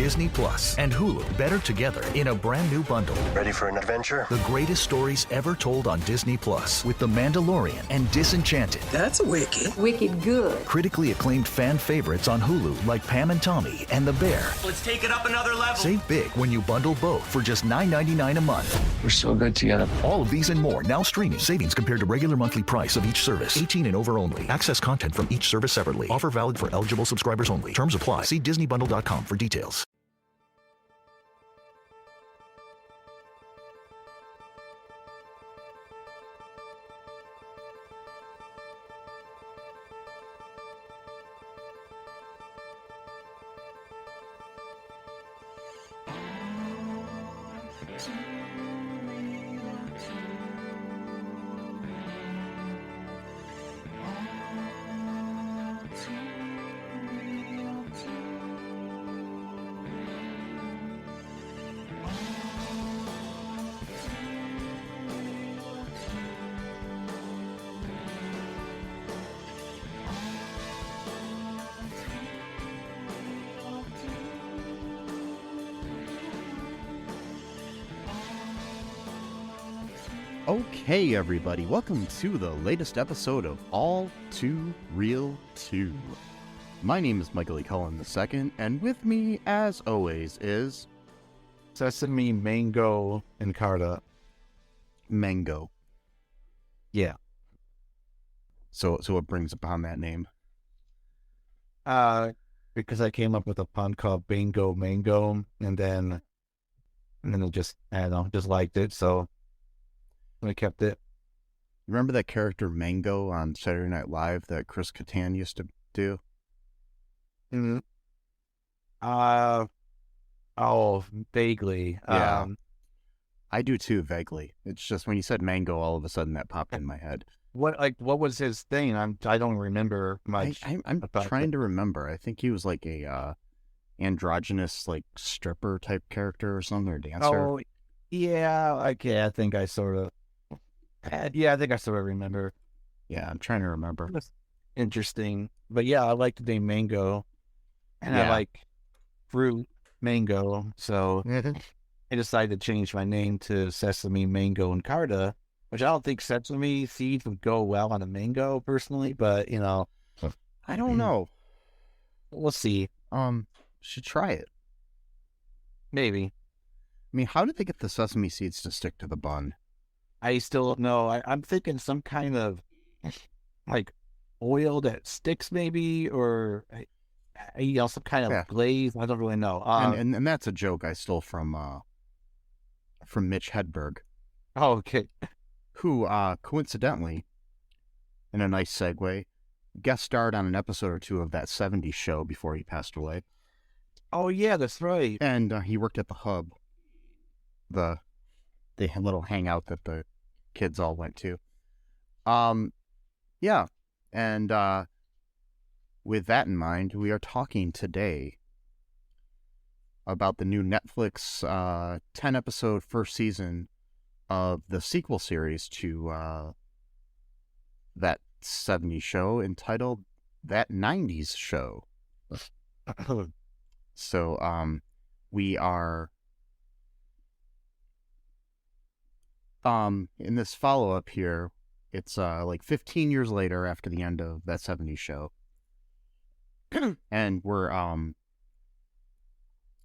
Disney Plus and Hulu better together in a brand new bundle. Ready for an adventure? The greatest stories ever told on Disney Plus with The Mandalorian and Disenchanted. That's wicked. Wicked good. Critically acclaimed fan favorites on Hulu like Pam and Tommy and The Bear. Let's take it up another level. Save big when you bundle both for just $9.99 a month. We're so good together. All of these and more now streaming. Savings compared to regular monthly price of each service. 18 and over only. Access content from each service separately. Offer valid for eligible subscribers only. Terms apply. See DisneyBundle.com for details. Okay, everybody, welcome to the latest episode of All Too Real 2. My name is Michael E. Cullen II, and with me, as always, is... Sesame, mango, and carda. Mango. Yeah. So what brings upon that name? Because I came up with a pun called Bingo Mango, and then I just liked it, so I kept it. Remember that character Mango on Saturday Night Live that Chris Kattan used to do? Mm-hmm. Vaguely. Yeah. I do too, vaguely. It's just when you said mango, all of a sudden that popped in my head. What was his thing? I don't remember much. I'm trying to remember. I think he was like a androgynous, like stripper type character or something, or dancer. Oh, yeah. Okay, I think I sort of remember. Yeah, I'm trying to remember. Interesting. But yeah, I like the name Mango. And I like fruit mango. So I decided to change my name to Sesame, Mango, and Carda, which I don't think sesame seeds would go well on a mango personally, but I don't know. We'll see. Should try it. Maybe. I mean, how did they get the sesame seeds to stick to the bun? I still don't know. I'm thinking some kind of like oil that sticks, maybe, or some kind of glaze. I don't really know. And that's a joke I stole from Mitch Hedberg. Oh, okay. Who coincidentally, in a nice segue, guest starred on an episode or two of that '70s show before he passed away. Oh yeah, that's right. And he worked at the Hub, the little hangout that the kids all went to. Yeah. And with that in mind, we are talking today about the new Netflix 10-episode first season of the sequel series to that 70s show entitled That 90s Show. So we are in this follow-up here. It's like 15 years later after the end of that 70s show. And we're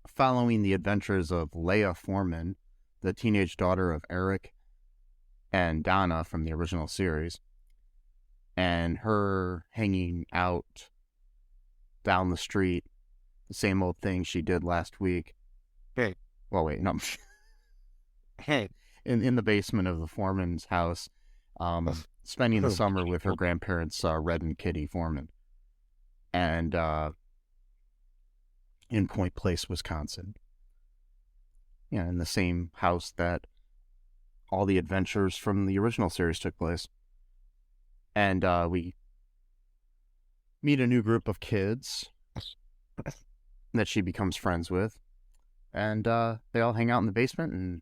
following the adventures of Leia Forman, the teenage daughter of Eric and Donna from the original series, and her hanging out down the street, the same old thing she did last week. Hey. Well, wait, no. Hey. In the basement of the Forman's house, spending the summer with her grandparents, Red and Kitty Forman, and in Point Place, Wisconsin. Yeah, in the same house that all the adventures from the original series took place. And we meet a new group of kids that she becomes friends with, and they all hang out in the basement, and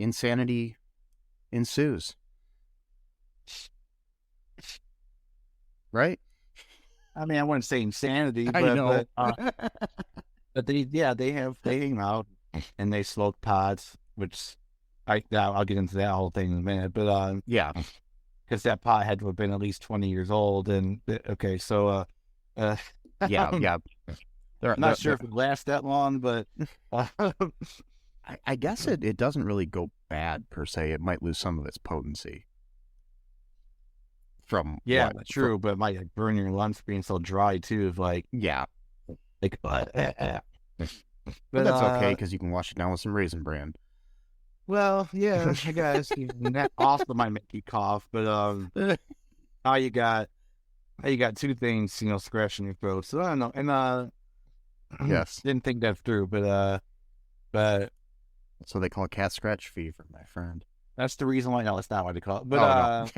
insanity ensues. Right? I mean, I wouldn't say insanity, I know. but But they hang out and they smoke pods, which I'll get into that whole thing in a minute. But yeah, because that pot had to have been at least 20 years old. And okay, so yeah. I'm not sure if it lasts that long, but I guess it doesn't really go bad per se. It might lose some of its potency. From true, but it might like, burn your lungs being so dry too. But that's okay because you can wash it down with some Raisin Bran. Well, yeah, I guess that also might make you cough, but now you got two things, scratching your throat. So I don't know, and yes, didn't think that through, but so they call it cat scratch fever, my friend. That's the reason why. No, it's not what they call it, but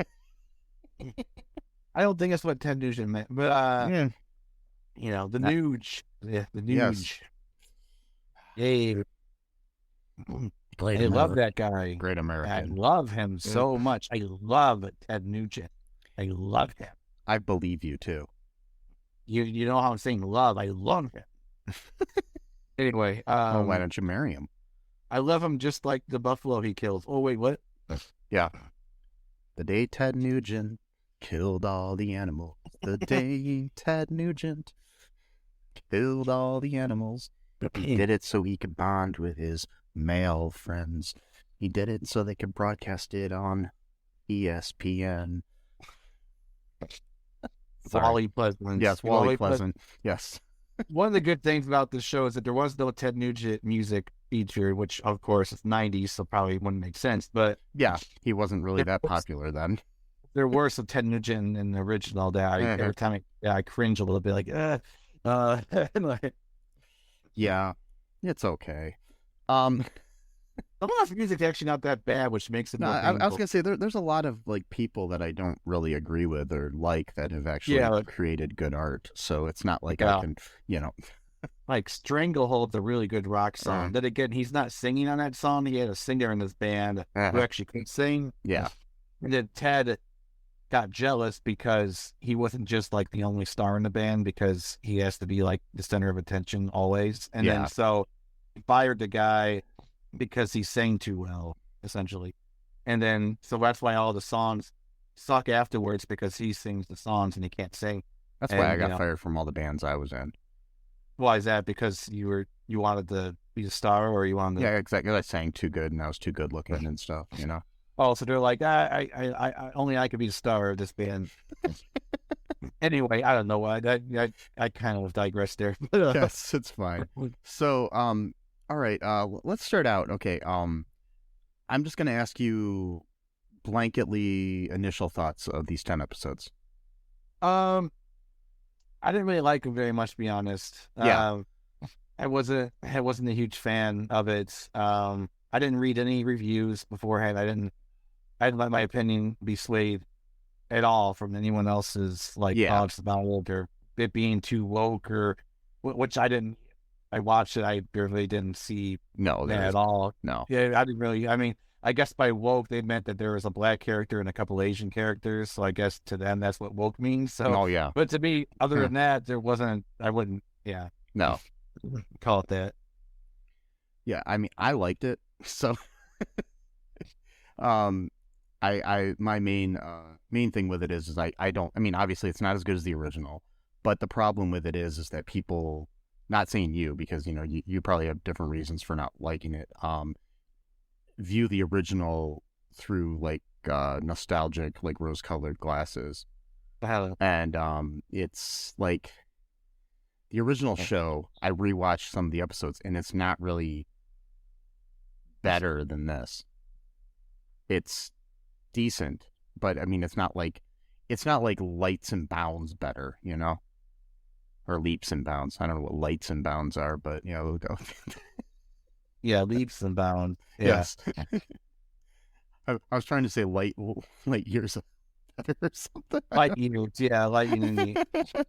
I don't think that's what Ted Nugent meant. But the Nuge, the Nuge. Yes. I love that guy. Great American. I love him so much. I love Ted Nugent. I love him. I believe you too. You know how I'm saying love. I love him. Anyway, why don't you marry him? I love him just like the buffalo he kills. Oh wait, what? Yeah. The day Ted Nugent killed all the animals. The day Ted Nugent killed all the animals. He did it so he could bond with his male friends. He did it so they could broadcast it on ESPN. Wally Pleasant. Yes, Wally Pleasant. Yes. One of the good things about this show is that there was no Ted Nugent music feature, which of course is 90s, so probably wouldn't make sense. But yeah, he wasn't really that popular then. There were some Ted Nugent in the original that every time I cringe a little bit, like, yeah, it's okay. A lot of music's actually not that bad, which makes it more I was gonna say there's a lot of like people that I don't really agree with or like that have actually created good art. So it's not like I can, like Stranglehold's a really good rock song. Then again, he's not singing on that song. He had a singer in his band who actually could sing. Yeah, and then Ted got jealous because he wasn't just like the only star in the band because he has to be like the center of attention always. And then so he fired the guy because he sang too well, essentially. And then, so that's why all the songs suck afterwards because he sings the songs and he can't sing. That's why I got fired from all the bands I was in. Why is that? Because you wanted to be a star or you wanted to... Yeah, exactly. I sang too good and I was too good looking and stuff, Oh, so they're like, I only I could be the star of this band. Anyway, I don't know why. I kind of digressed there. Yes, it's fine. So, all right, let's start out. Okay, I'm just going to ask you blanketly initial thoughts of these 10 episodes. I didn't really like them very much, to be honest. Yeah. I wasn't a huge fan of it. I didn't read any reviews beforehand. I didn't let my opinion be swayed at all from anyone else's thoughts about it or it being too woke or which I didn't. I watched it. I barely didn't see that at all. No. Yeah, I didn't really. I mean, I guess by woke they meant that there was a black character and a couple Asian characters. So I guess to them that's what woke means. So, but to me, other than that, there wasn't. I wouldn't. Yeah. No. Call it that. Yeah, I mean, I liked it. So, my main thing with it is I don't. I mean, obviously it's not as good as the original, but the problem with it is that people. Not saying you, because, you probably have different reasons for not liking it, view the original through, nostalgic, rose-colored glasses. And it's, like, the original show, I rewatched some of the episodes, and it's not really better than this. It's decent, but, I mean, it's not like lights and bounds better, Or leaps and bounds. I don't know what lights and bounds are, but we'll go. Yeah, leaps and bounds. Yeah. Yes. I was trying to say light years better or something. Light years, yeah, light years. I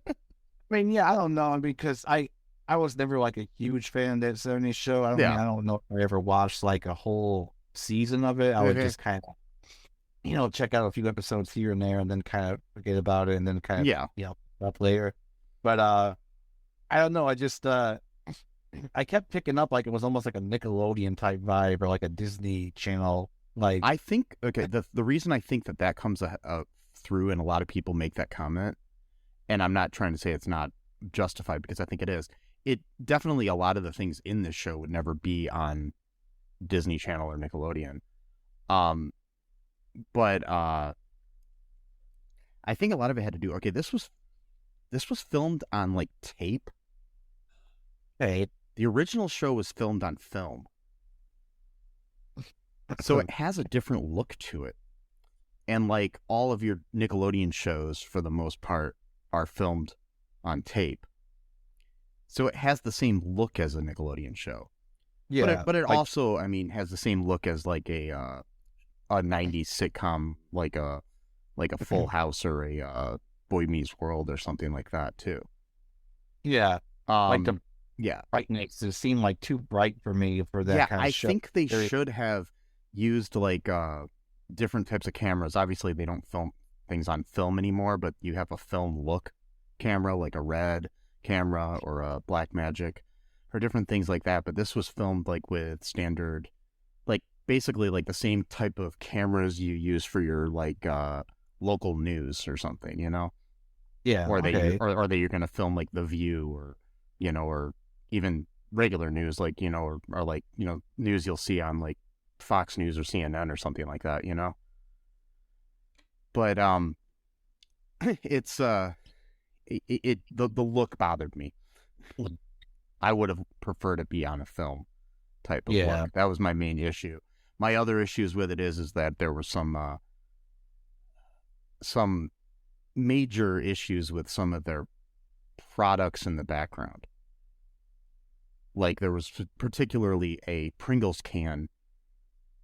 mean, yeah, I don't know because I was never like a huge fan of that 70s show. I don't know if I ever watched like a whole season of it. I would just kind of, check out a few episodes here and there, and then kind of forget about it, and then kind of up later. But I don't know. I just I kept picking up like it was almost like a Nickelodeon type vibe or like a Disney Channel. Like I think the reason I think that comes through, and a lot of people make that comment, and I'm not trying to say it's not justified because I think it is. It definitely, a lot of the things in this show would never be on Disney Channel or Nickelodeon. But I think a lot of it had to do. Okay, this was filmed on like tape. hey, The original show was filmed on film, so it has a different look to it. And like all of your Nickelodeon shows, for the most part, are filmed on tape, so it has the same look as a Nickelodeon show. yeah, but it like, also, I mean, has the same look as like a '90s sitcom, like a Full House or a Boy Meets World or something like that too. yeah, like the yeah, brightness. It seemed like too bright for me for that kind of show. I think they should have used like different types of cameras. Obviously, they don't film things on film anymore, but you have a film look camera, like a Red camera or a Blackmagic, or different things like that. But this was filmed like with standard, like basically like the same type of cameras you use for your like local news or something, you know? Yeah, Or okay. or that you're going to film like The View, or or even regular news, like or like news you'll see on like Fox News or CNN or something like that, But it's the look bothered me. I would have preferred it be on a film type of look. That was my main issue. My other issues with it is that there were some major issues with some of their products in the background. Like there was particularly a Pringles can,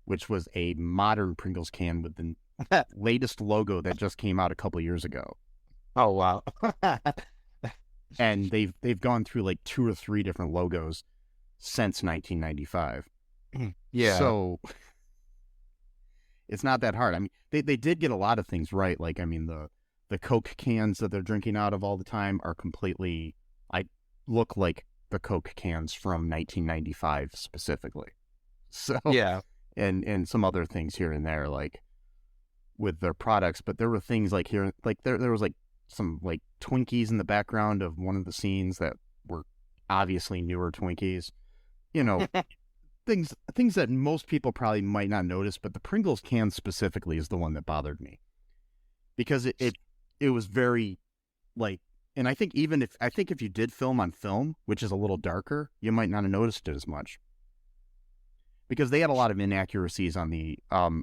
which was a modern Pringles can with the latest logo that just came out a couple years ago. Oh wow. And they've gone through like 2 or 3 different logos since 1995. Yeah. So it's not that hard. I mean, they did get a lot of things right. Like, I mean, the Coke cans that they're drinking out of all the time are completely, look like the Coke cans from 1995 specifically. So yeah. And some other things here and there, like with their products. But there were things like here, like there was like some like Twinkies in the background of one of the scenes that were obviously newer Twinkies. Things that most people probably might not notice, but the Pringles can specifically is the one that bothered me. Because it was very like, and I think if you did film on film, which is a little darker, you might not have noticed it as much. Because they had a lot of inaccuracies on the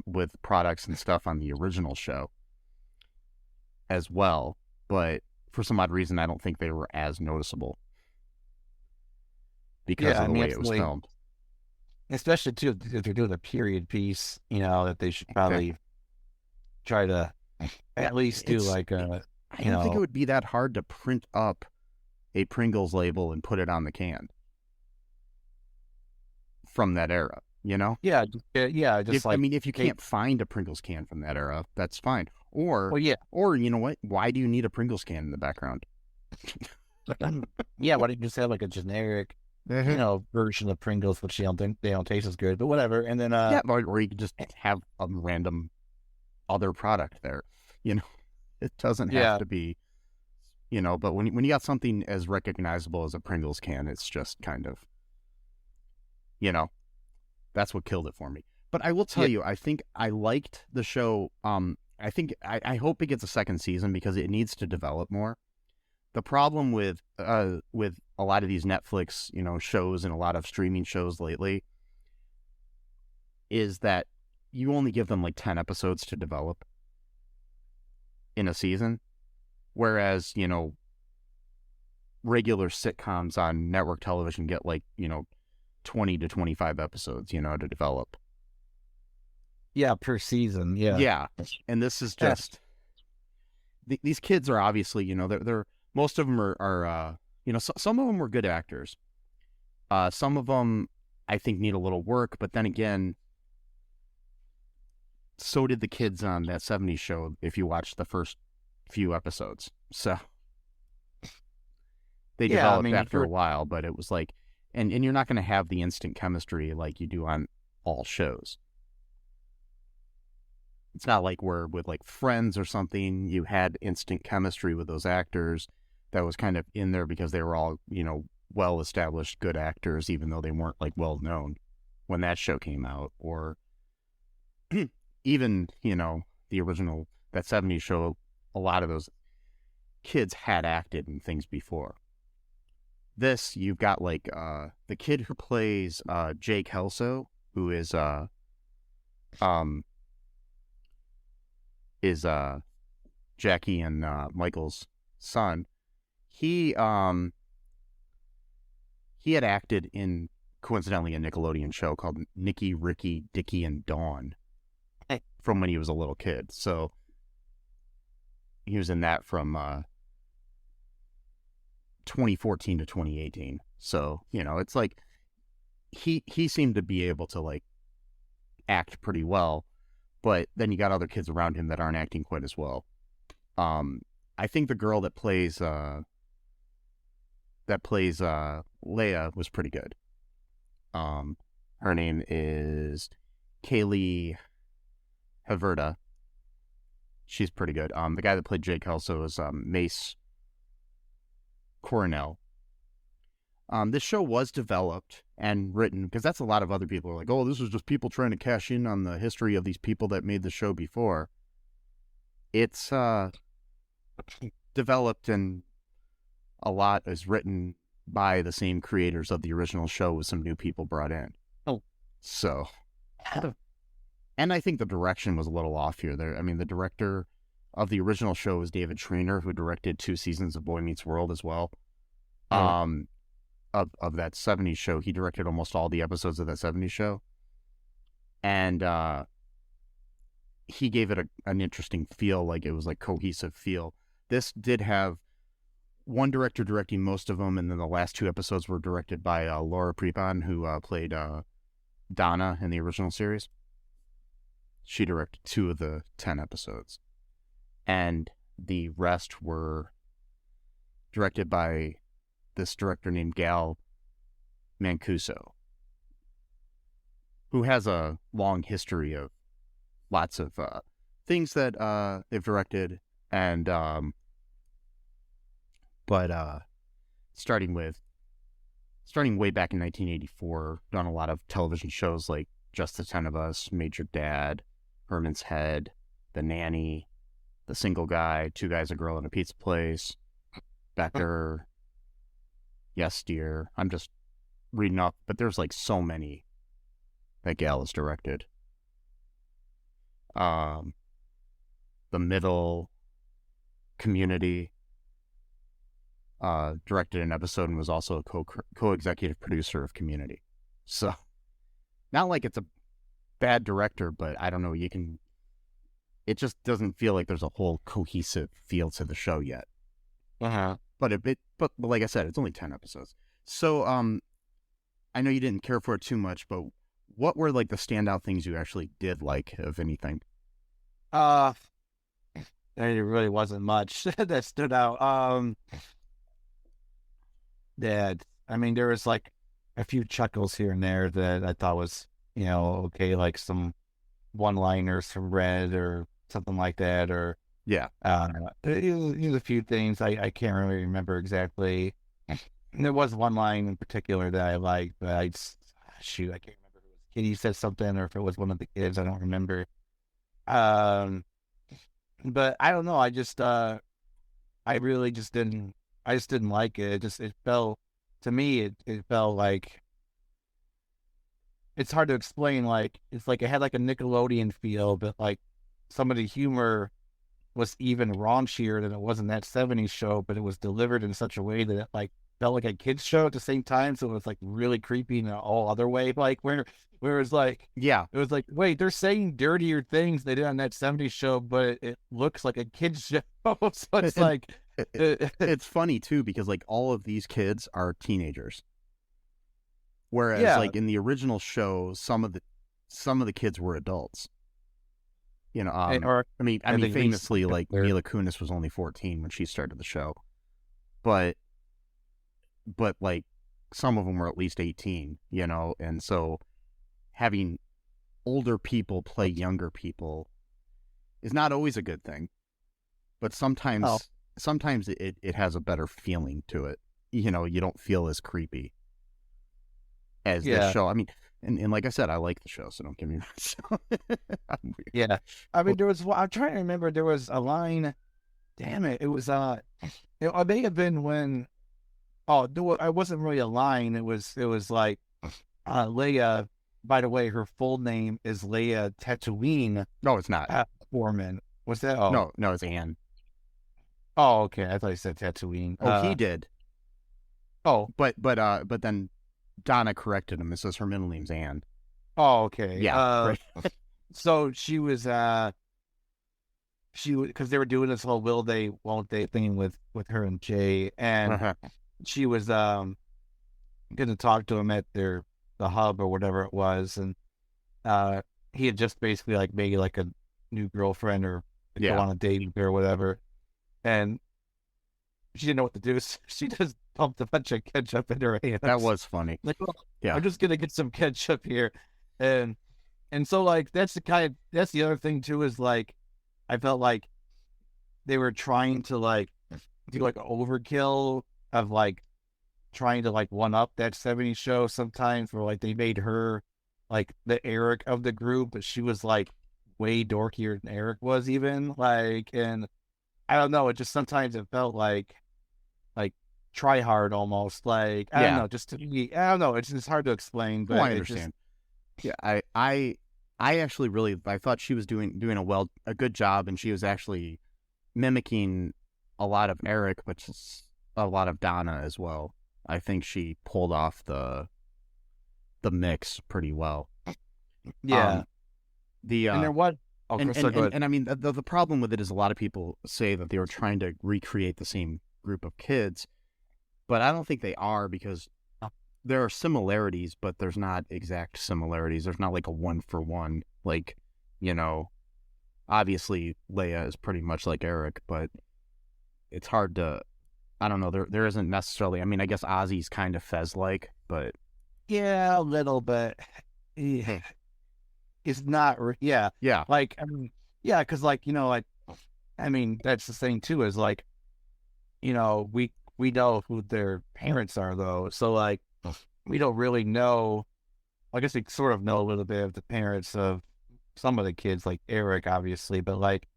with products and stuff on the original show as well, but for some odd reason I don't think they were as noticeable because of the way it was filmed. Especially too if they're doing a period piece, that they should probably try to at least do like a. I don't think it would be that hard to print up a Pringles label and put it on the can from that era. Yeah. Just if you can't find a Pringles can from that era, that's fine. Or or you know what? Why do you need a Pringles can in the background? Yeah, why don't you just have like a generic, version of Pringles, which they don't taste as good, but whatever. And then or you could just have a random other product there. It doesn't have to be, But when you got something as recognizable as a Pringles can, it's just kind of, that's what killed it for me. But I will tell you, I think I liked the show. I hope it gets a second season because it needs to develop more. The problem with a lot of these Netflix, shows and a lot of streaming shows lately is that you only give them like 10 episodes to develop in a season. Whereas, regular sitcoms on network television get like, 20 to 25 episodes, to develop. Yeah, per season. Yeah. Yeah. And this is just, these kids are obviously, they're most of them are some of them were good actors. Some of them I think need a little work, but then again, so did the kids on that 70s show if you watch the first few episodes. So they developed after a while, but it was like, and you're not going to have the instant chemistry like you do on all shows. It's not like where with like Friends or something, you had instant chemistry with those actors that was kind of in there because they were all, well-established good actors, even though they weren't like well-known when that show came out. Or even, the original, that 70s show, a lot of those kids had acted in things before. This, you've got like the kid who plays Jay Kelso, who is Jackie and Michael's son. He had acted in, coincidentally, a Nickelodeon show called Nicky, Ricky, Dickie, and Dawn from when he was a little kid. So he was in that from 2014 to 2018. So, it's like he seemed to be able to like act pretty well, but then you got other kids around him that aren't acting quite as well. I think the girl that plays Leia was pretty good. Her name is Callie Haverda. She's pretty good. The guy that played Jay Kelso is Mace Coronel. This show was developed and written, because that's a lot of other people are like, oh, this was just people trying to cash in on the history of these people that made the show before. It's developed, and a lot is written by the same creators of the original show with some new people brought in. Oh. So, and I think the direction was a little off here. The director of the original show was David Schreiner, who directed 2 seasons of Boy Meets World as well. Of that 70s show. He directed almost all the episodes of that 70s show. And he gave it an interesting feel, like it was like cohesive feel. This did have one director directing most of them, and then the last 2 episodes were directed by Laura Prepon, who played Donna in the original series. She directed 2 of the 10 episodes. And the rest were directed by this director named Gal Mancuso, who has a long history of lots of things that they've directed, and starting way back in 1984, done a lot of television shows like Just the 10 of Us, Major Dad, Herman's Head, The Nanny, The Single Guy, 2 Guys, a Girl, and a Pizza Place, Becker, Yes Dear. I'm just reading off, but there's like so many that Gal has directed. The Middle, Community, directed an episode and was also a co-executive producer of Community. So, not like it's a bad director, but I don't know, it just doesn't feel like there's a whole cohesive feel to the show yet. But like I said, it's only 10 episodes. So, I know you didn't care for it too much, but what were like the standout things you actually did like, of anything? There really wasn't much that stood out. There was like a few chuckles here and there that I thought was, okay, like some one-liners from Red or something like that, or yeah, there's a few things I can't really remember exactly. There was one line in particular that I liked, but I can't remember if it was Kitty said something or if it was one of the kids. I don't remember. But I don't know. I really just didn't like it. It felt, to me, it felt like, it's hard to explain. Like, it's like it had like a Nickelodeon feel, but like some of the humor was even raunchier than it was in that 70s show, but it was delivered in such a way that it like felt like a kid's show at the same time. So it was like really creepy in an all other way. Like where it was like, yeah, it was like, wait, they're saying dirtier things they did on that 70s show, but it looks like a kid's show. So it's like, it's funny too, because like all of these kids are teenagers. Whereas like in the original show, some of the kids were adults. Famously, like Mila Kunis was only 14 when she started the show, but like some of them were at least 18, you know, and so having older people play younger people is not always a good thing, but sometimes it has a better feeling to it. You know, you don't feel as creepy as this show. I mean, and like I said, I like the show, so don't get me wrong. Yeah. I mean, I'm trying to remember, there was a line, damn it, it was, it may have been when, it wasn't really a line, it was like, Leia, by the way, her full name is Leia Tatooine. No, it's not. Forman. What's that? Oh. No, it's Anne. Oh, okay. I thought you said Tatooine. Oh, he did. Oh. But then Donna corrected him and says her middle name's Anne. Oh, okay. Yeah. So she was, because they were doing this whole will they, won't they thing with her and Jay, and she was going to talk to him at the hub or whatever it was, and he had just basically like made like a new girlfriend or go on a date with her or whatever, and she didn't know what to do, so she just pumped a bunch of ketchup in her hands. That was funny. Like, I'm just gonna get some ketchup here, and so like that's the other thing too, is like I felt like they were trying to like do like overkill of like trying to like one up that 70s show sometimes, where like they made her like the Eric of the group, but she was like way dorkier than Eric was even, like, and I don't know, it just sometimes it felt like try hard almost, like I don't know, just to me, I don't know, it's just hard to explain, but I understand. I actually really, I thought she was doing a good job, and she was actually mimicking a lot of Eric, but a lot of Donna as well. I think she pulled off the mix pretty well. Yeah. And there was and I mean the problem with it is a lot of people say that they were trying to recreate the same group of kids, but I don't think they are, because there are similarities, but there's not exact similarities. There's not like a 1-for-1. Like, you know, obviously Leia is pretty much like Eric, but it's hard to, I don't know, there isn't necessarily, I mean, I guess Ozzy's kind of Fez-like, but... Yeah, a little bit. Yeah. It's not, yeah. Like, I mean, yeah, because like, you know, like, I mean, that's the thing too, is like, you know, we know who their parents are though, so like, we don't really know, I guess we sort of know a little bit of the parents of some of the kids, like Eric, obviously, but like,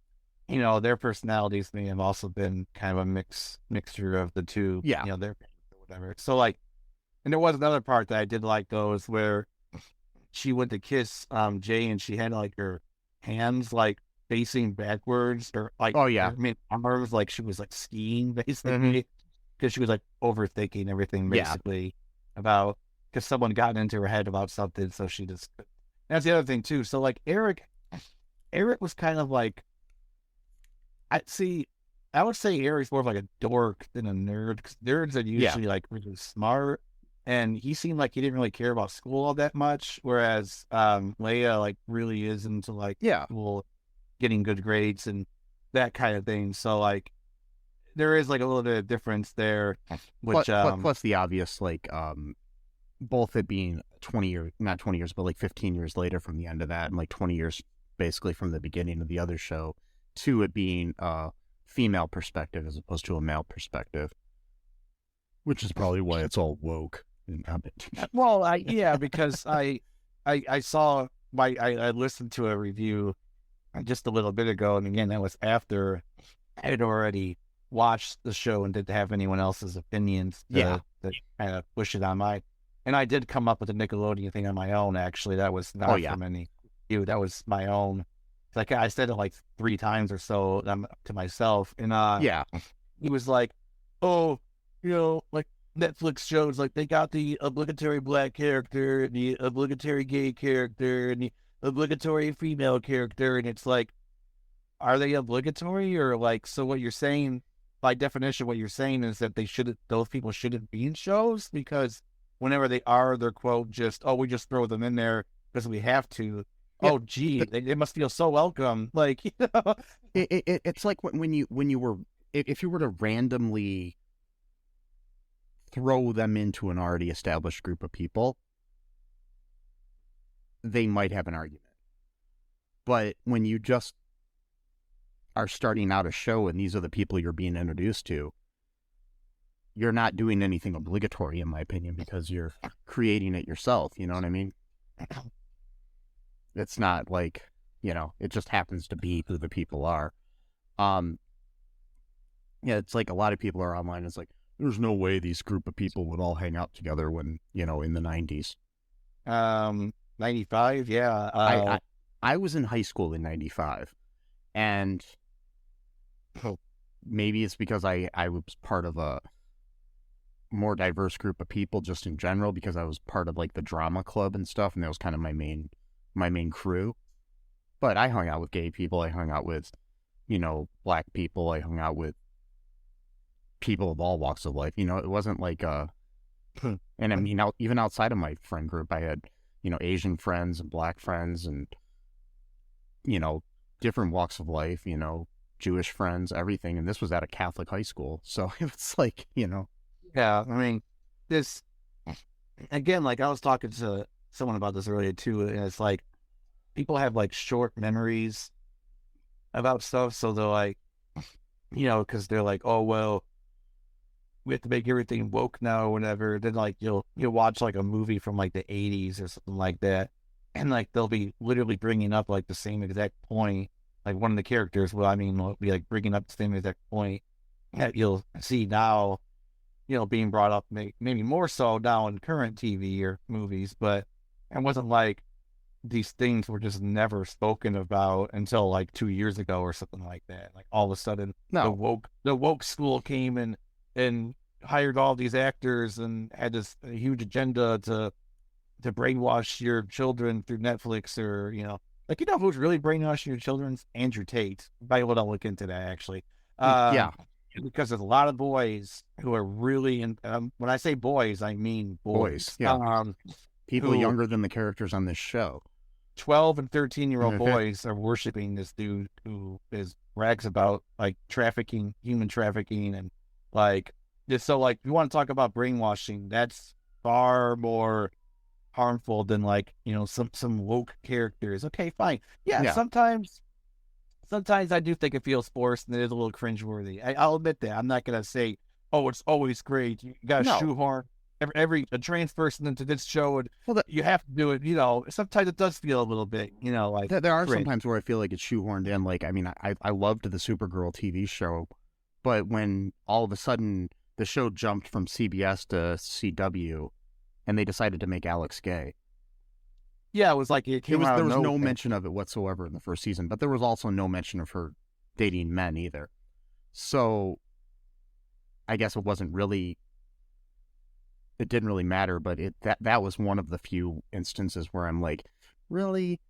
you know, their personalities may have also been kind of a mixture of the two, you know, their parents or whatever. So like, and there was another part that I did like, those where she went to kiss Jay, and she had like her hands like facing backwards, or like, I mean, arms, like she was like skiing basically, because she was like overthinking everything basically about, because someone got into her head about something, so she just, that's the other thing too. So like Eric was kind of like, I would say Eric's more of like a dork than a nerd, because nerds are usually like really smart, and he seemed like he didn't really care about school all that much, whereas Leia like really is into like school, getting good grades and that kind of thing. So like there is like a little bit of difference there, which plus the obvious, like both it being 20 years, not 20 years, but like 15 years later from the end of that, and like 20 years basically from the beginning of the other show, to it being a female perspective as opposed to a male perspective, which is probably why it's all woke. Well, because I listened to a review just a little bit ago, and again, that was after I had already watched the show and didn't have anyone else's opinions to kind of push it on my, and I did come up with a Nickelodeon thing on my own, actually. That was not from any you, that was my own. Like I said it like 3 times or so to myself, and he was like, oh, you know, like Netflix shows, like they got the obligatory black character, the obligatory gay character, and the obligatory female character, and it's like, are they obligatory, or like, so what you're saying, by definition, what you're saying is that those people shouldn't be in shows, because whenever they are, they're quote just, we just throw them in there because we have to. Yeah, oh, gee, they must feel so welcome. Like, you know, it's like when you were, if you were to randomly throw them into an already established group of people, they might have an argument. But when you just are starting out a show and these are the people you're being introduced to, you're not doing anything obligatory, in my opinion, because you're creating it yourself. You know what I mean? It's not like, you know, it just happens to be who the people are. Yeah, it's like a lot of people are online. It's like, there's no way these group of people would all hang out together when, you know, in the 90s. 95, yeah. I was in high school in 95, and maybe it's because I was part of a more diverse group of people just in general, because I was part of like the drama club and stuff, and that was kind of my main crew. But I hung out with gay people, I hung out with, you know, black people, I hung out with people of all walks of life. You know, it wasn't like and I mean, even outside of my friend group, I had, you know, Asian friends and black friends and, you know, different walks of life, you know, Jewish friends, everything. And this was at a Catholic high school. So it's like, you know. Yeah, I mean, this, again, like I was talking to someone about this earlier too, and it's like, people have like short memories about stuff. So they're like, you know, because they're like, oh, well, we have to make everything woke now or whatever. Then like you'll watch like a movie from like the 80s or something like that, and like they'll be literally bringing up like the same exact point. Like one of the characters will be like bringing up the same exact point that you'll see now, you know, being brought up maybe more so now in current TV or movies. But it wasn't like these things were just never spoken about until like 2 years ago or something like that. Like all of a sudden the woke school came and hired all these actors and had this huge agenda to brainwash your children through Netflix, or, you know, like, you know who's really brainwashing your children? Andrew Tate. Might want to look into that, actually. Yeah. Because there's a lot of boys who are really, when I say boys, I mean boys. Yeah. People younger than the characters on this show. 12 and 13-year-old boys are worshiping this dude who rags about like human trafficking, and like this. So like, you want to talk about brainwashing, that's far more harmful than like, you know, some woke characters. Okay, fine. Yeah. Sometimes I do think it feels forced and it is a little cringeworthy. I'll admit that. I'm not gonna say, oh, it's always great. You gotta shoehorn a trans person into this show, and you have to do it. You know, sometimes it does feel a little bit, you know, like there are some times where I feel like it's shoehorned in. Like, I mean, I loved the Supergirl TV show, but when all of a sudden the show jumped from CBS to CW, and they decided to make Alex gay. Yeah, it was like there was no mention of it whatsoever in the first season, but there was also no mention of her dating men either. So I guess it didn't really matter, but that was one of the few instances where I'm like, really?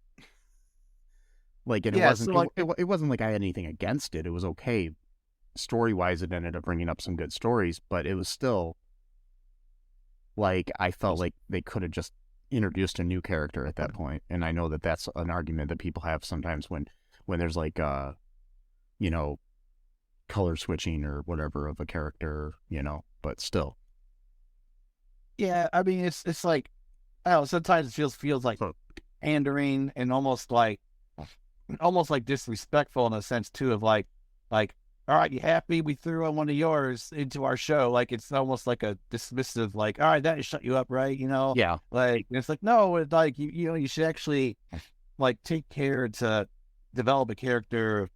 Like, and it wasn't like I had anything against it. It was okay. Story-wise, it ended up bringing up some good stories, but it was still like, I felt like they could have just introduced a new character at that point. And I know that that's an argument that people have sometimes when there's like, you know, color switching or whatever of a character, you know, but still. Yeah, I mean, it's like, I don't know, sometimes it feels like pandering and almost like disrespectful in a sense too, of like, all right, you happy? We threw on one of yours into our show. Like, it's almost like a dismissive, like, all right, that shut you up, right? You know? Yeah. Like, it's like, no, it's like, you know, you should actually, like, take care to develop a character,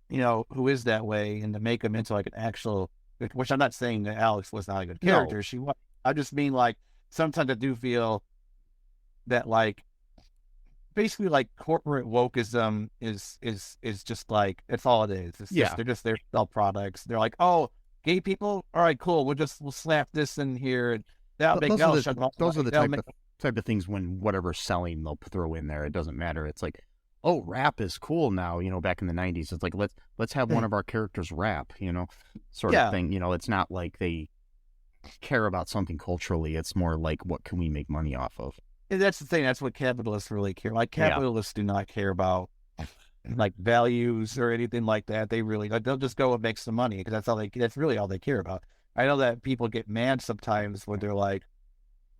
you know, who is that way, and to make him into, like, an actual, which I'm not saying that Alex was not a good character. No. She was. I just mean, like, sometimes I do feel that, like, basically, like, corporate wokeism is just like, it's all it is. It's just, they're just there to sell products. They're like, oh, gay people, all right, cool. We'll slap this in here, and that'll make those are the type of things when whatever's selling they'll throw in there. It doesn't matter. It's like, oh, rap is cool now. You know, back in the 90s, it's like, let's have one of our characters rap. You know, sort of thing. You know, it's not like they care about something culturally. It's more like, what can we make money off of? And that's the thing. That's what capitalists really care. Like, capitalists do not care about like values or anything like that. They really, like, they'll just go and make some money, because that's really all they care about. I know that people get mad sometimes when they're like,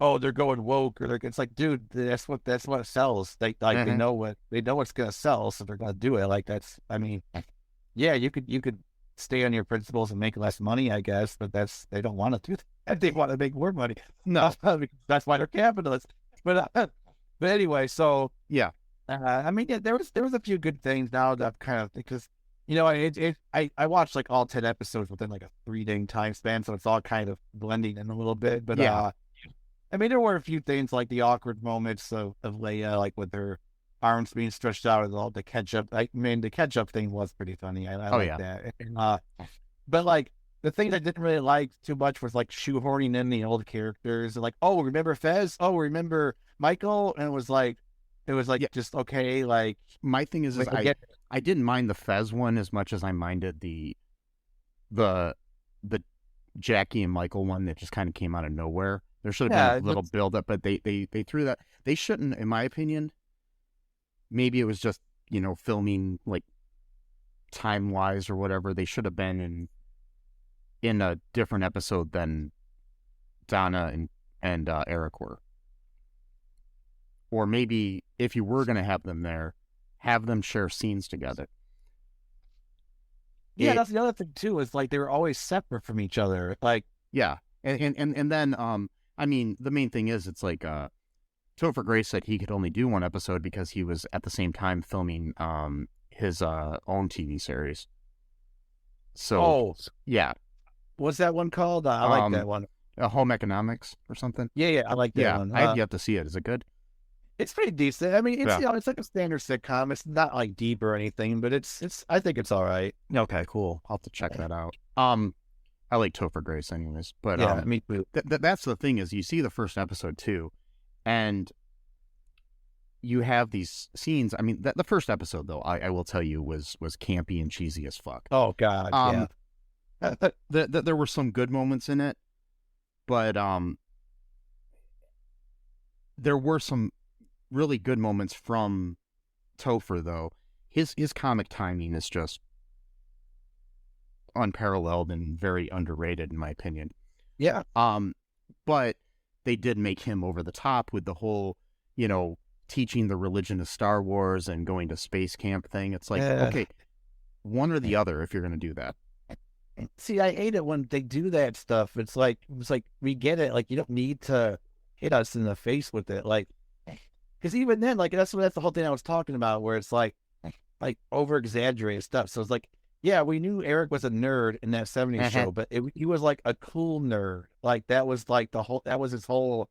"Oh, they're going woke," or it's like, dude, that's what sells. They they know what's gonna sell, so they're gonna do it. Like I mean, yeah, you could stay on your principles and make less money, I guess, but they don't want to do that. They want to make more money. No, that's why they're capitalists. But anyway, so yeah. I mean, yeah, there was a few good things now that I've kind of, because I watched like all 10 episodes within like a 3-day time span, so it's all kind of blending in a little bit. But Yeah. I mean, there were a few things like the awkward moments of Leia, like with her arms being stretched out and all the ketchup. I mean, the ketchup thing was pretty funny. I like that. And, but like the thing I didn't really like too much was like shoehorning in the old characters. And like, oh, remember Fez? Oh, remember Michael? And it was like just okay. Like, my thing is I didn't mind the Fez one as much as I minded the Jackie and Michael one that just kind of came out of nowhere. There should have been a little build up, but they threw that. They shouldn't, in my opinion. Maybe it was just, filming like time wise or whatever. They should have been in a different episode than Donna and Eric were. Or maybe if you were going to have them there, have them share scenes together. Yeah, that's the other thing too, is like they were always separate from each other. Like, yeah. And then I mean, the main thing is it's like Topher Grace said he could only do one episode because he was at the same time filming his own TV series. So yeah. What's that one called? I like that one. Home Economics or something. Yeah, I like that one. I have yet to see it. Is it good? It's pretty decent. I mean, it's it's like a standard sitcom. It's not like deep or anything, but it's I think it's all right. Okay, cool. I'll have to check that out. I like Topher Grace anyways, but yeah, me too. That's the thing is you see the first episode too, and you have these scenes. I mean, the first episode though, I will tell you was campy and cheesy as fuck. Oh God, yeah. There were some good moments in it, but there were some really good moments from Topher though. His comic timing is just unparalleled and very underrated in my opinion. Yeah. But they did make him over the top with the whole, teaching the religion of Star Wars and going to space camp thing. It's like, okay, one or the other if you're going to do that. See, I hate it when they do that stuff. It's like we get it. Like, you don't need to hit us in the face with it. Like, because even then, like, that's the whole thing I was talking about, where it's like over exaggerated stuff. So it's like, yeah, we knew Eric was a nerd in that 70s show, but he was like a cool nerd. Like, that was like that was his whole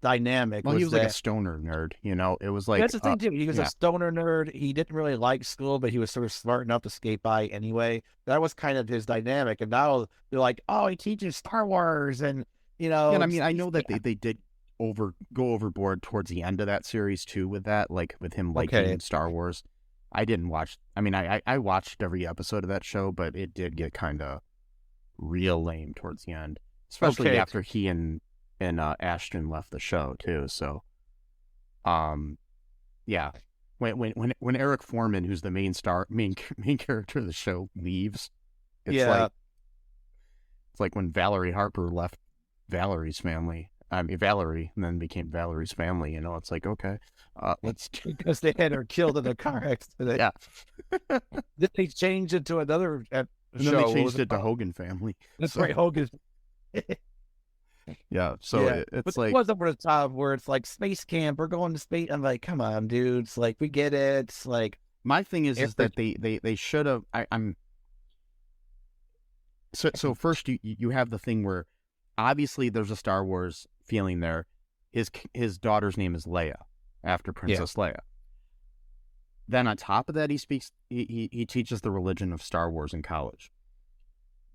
dynamic. Well, he was like a stoner nerd, It was like, that's the thing too. He was a stoner nerd. He didn't really like school, but he was sort of smart enough to skate by anyway. That was kind of his dynamic. And now they're like, oh, he teaches Star Wars, and And I mean, I know that they did go overboard towards the end of that series too with that, like with him liking Star Wars. I didn't watch. I mean, I watched every episode of that show, but it did get kind of real lame towards the end, especially after he and Ashton left the show too. So, yeah, when Eric Forman, who's the main character of the show, leaves, it's like when Valerie Harper left Valerie's family. I mean, Valerie, and then became Valerie's family. It's like, okay, let's because they had her killed in a car accident. Yeah. Then they changed it to another show. And then they changed it to Hogan family. That's right, Hogan. Yeah. So it's but like, it was over the top where it's like space camp. We're going to space. I'm like, come on, dudes. Like, we get it. It's like, my thing is that they should have. So first you have the thing where obviously there's a Star Wars feeling there. His daughter's name is Leia, after Princess Leia. Then on top of that, he teaches the religion of Star Wars in college.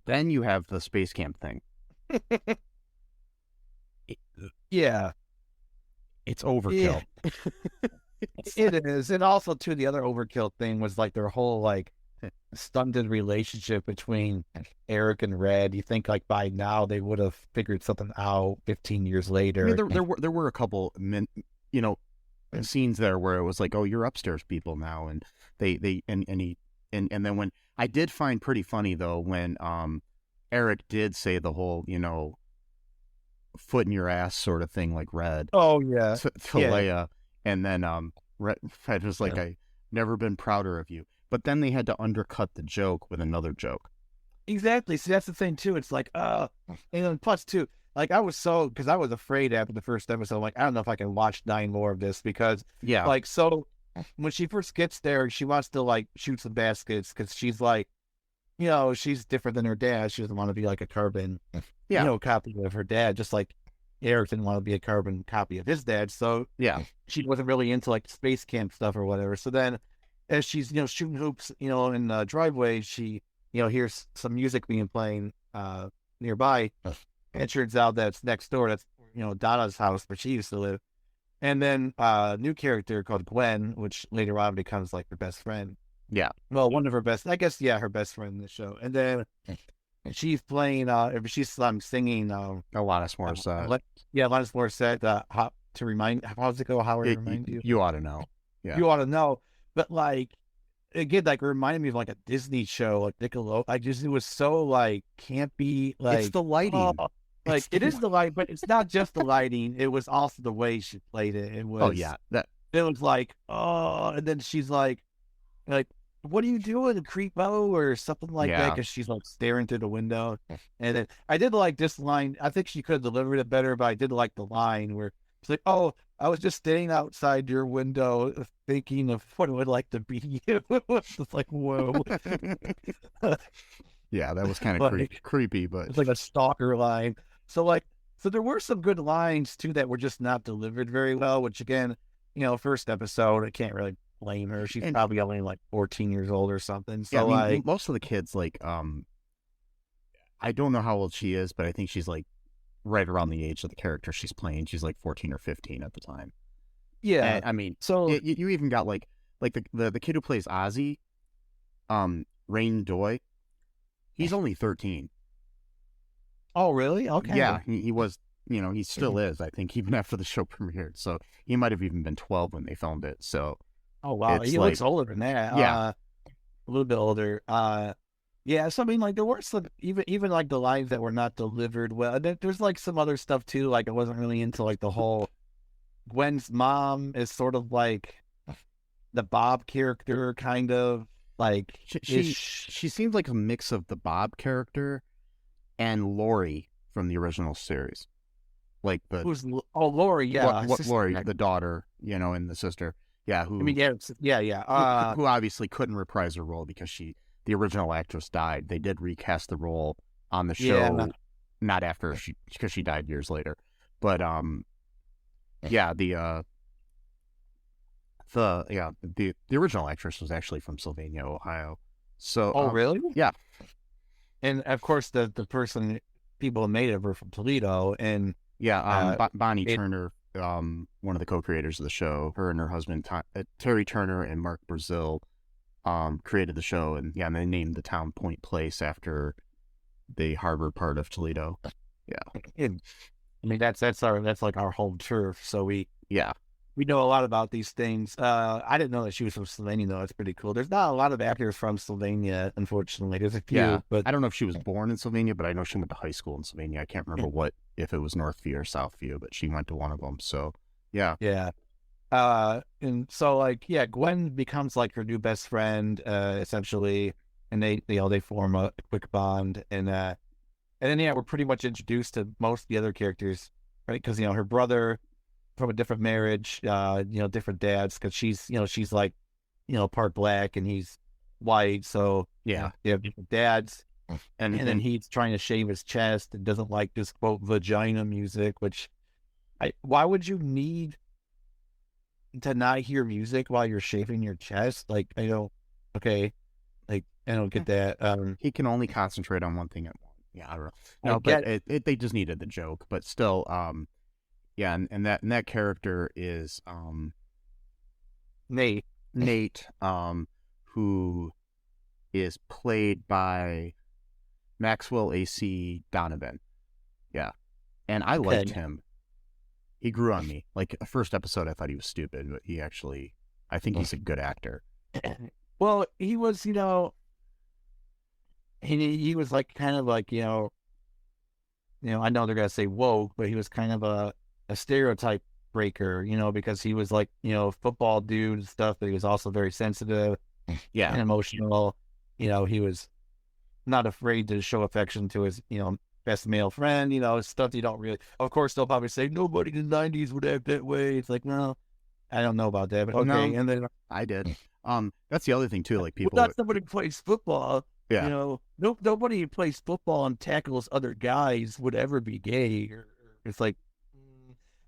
Then you have the space camp thing. It's overkill. Yeah. It is. And also too, the other overkill thing was like their whole like stunted relationship between Eric and Red. You think like by now they would have figured something out 15 years later. I mean, there were a couple scenes there where it was like, oh, you're upstairs people now, and and then when I did find pretty funny though when Eric did say the whole, foot in your ass sort of thing, like Red. Oh yeah, To yeah. Leia, and then Red was like, "I never been prouder of you." But then they had to undercut the joke with another joke. Exactly. See, that's the thing too. It's like, and then plus too, like I was afraid after the first episode. Like, I don't know if I can watch 9 more of this because, like, so when she first gets there, she wants to like shoot some baskets because she's like, she's different than her dad. She doesn't want to be like a carbon, copy of her dad. Just like Eric didn't want to be a carbon copy of his dad. So she wasn't really into like space camp stuff or whatever. So then, as she's shooting hoops, in the driveway, she hears some music being playing nearby. And it turns out that it's next door. That's, Donna's house where she used to live. And then a new character called Gwen, which later on becomes like her best friend. Yeah. Well, one of her best, I guess, her best friend in the show. And then she's playing, she's singing. Alanis Morissette. Alanis Morissette. To remind, how's it go? How it remind you? You ought to know. Yeah. You ought to know. But like, again, like it reminded me of like a Disney show, like Nickelodeon. It was so like campy. Like it's the lighting. Like it is the light, but it's not just the lighting. It was also the way she played it. It was. Oh yeah. It was like, and then she's like, what are you doing, creepo, or something like that? Because she's like staring through the window. And then I did like this line. I think she could have delivered it better, but I did like the line where it's like, "Oh, I was just standing outside your window, thinking of what it would like to be you." It's like, whoa. Yeah, that was kind of creepy, but it's like a stalker line. So there were some good lines too that were just not delivered very well. Which again, first episode, I can't really blame her. She's probably only like 14 years old or something. So most of the kids, like, I don't know how old she is, but I think she's like right around the age of the character she's playing. She's like 14 or 15 at the time. Yeah, and, I mean, so you even got like the kid who plays Ozzy, Rain Doy. He's only 13. Oh, really? Okay. Yeah, he was. He still is. I think even after the show premiered. So he might have even been 12 when they filmed it. So. Oh wow, he looks older than that. Yeah, a little bit older. Yeah. So I mean, like there were some even like the lines that were not delivered well. There's like some other stuff too. Like I wasn't really into like the whole Gwen's mom is sort of like the Bob character, kind of like she seemed like a mix of the Bob character and Lori from the original series. Like Lori? Yeah, what Lori, the daughter, and the sister. Yeah, who obviously couldn't reprise her role because the original actress died. They did recast the role on the show, not after because she died years later. But the original actress was actually from Sylvania, Ohio. So really? Yeah. And of course the person people made of her from Toledo, and Bonnie Turner. One of the co-creators of the show, her and her husband Terry Turner and Mark Brazil created the show, and they named the town Point Place after the harbor part of Toledo. I mean that's like our home turf, so we we know a lot about these things. I didn't know that she was from Sylvania, though. It's pretty cool. There's not a lot of actors from Sylvania, unfortunately. There's a few, but I don't know if she was born in Sylvania, but I know she went to high school in Sylvania. I can't remember if it was Northview or Southview, but she went to one of them. So yeah. And so Gwen becomes like her new best friend, essentially, and they form a quick bond, and then we're pretty much introduced to most of the other characters, right? Because her brother from a different marriage, different dads, because she's like, part black and he's white, so they have different dads, and then he's trying to shave his chest and doesn't like this quote vagina music, which why would you need to not hear music while you're shaving your chest? Like I don't get that. He can only concentrate on one thing at once. Yeah, I don't know. No, but they just needed the joke, but still, and that character is Nate, who is played by Maxwell A.C. Donovan. Yeah, and I liked him. He grew on me. Like the first episode, I thought he was stupid, but I think he's a good actor. Well, he was, he was like kind of like, I know they're gonna say woke, but he was kind of a stereotype breaker, because he was like, football dude and stuff, but he was also very sensitive and emotional. He was not afraid to show affection to his, best male friend, stuff you don't really, of course, they'll probably say nobody in the 90s would act that way. It's like, no, I don't know about that, but okay. No, and then I did. That's the other thing too, like people. Well, not somebody who plays football. Yeah. Nobody who plays football and tackles other guys would ever be gay. It's like,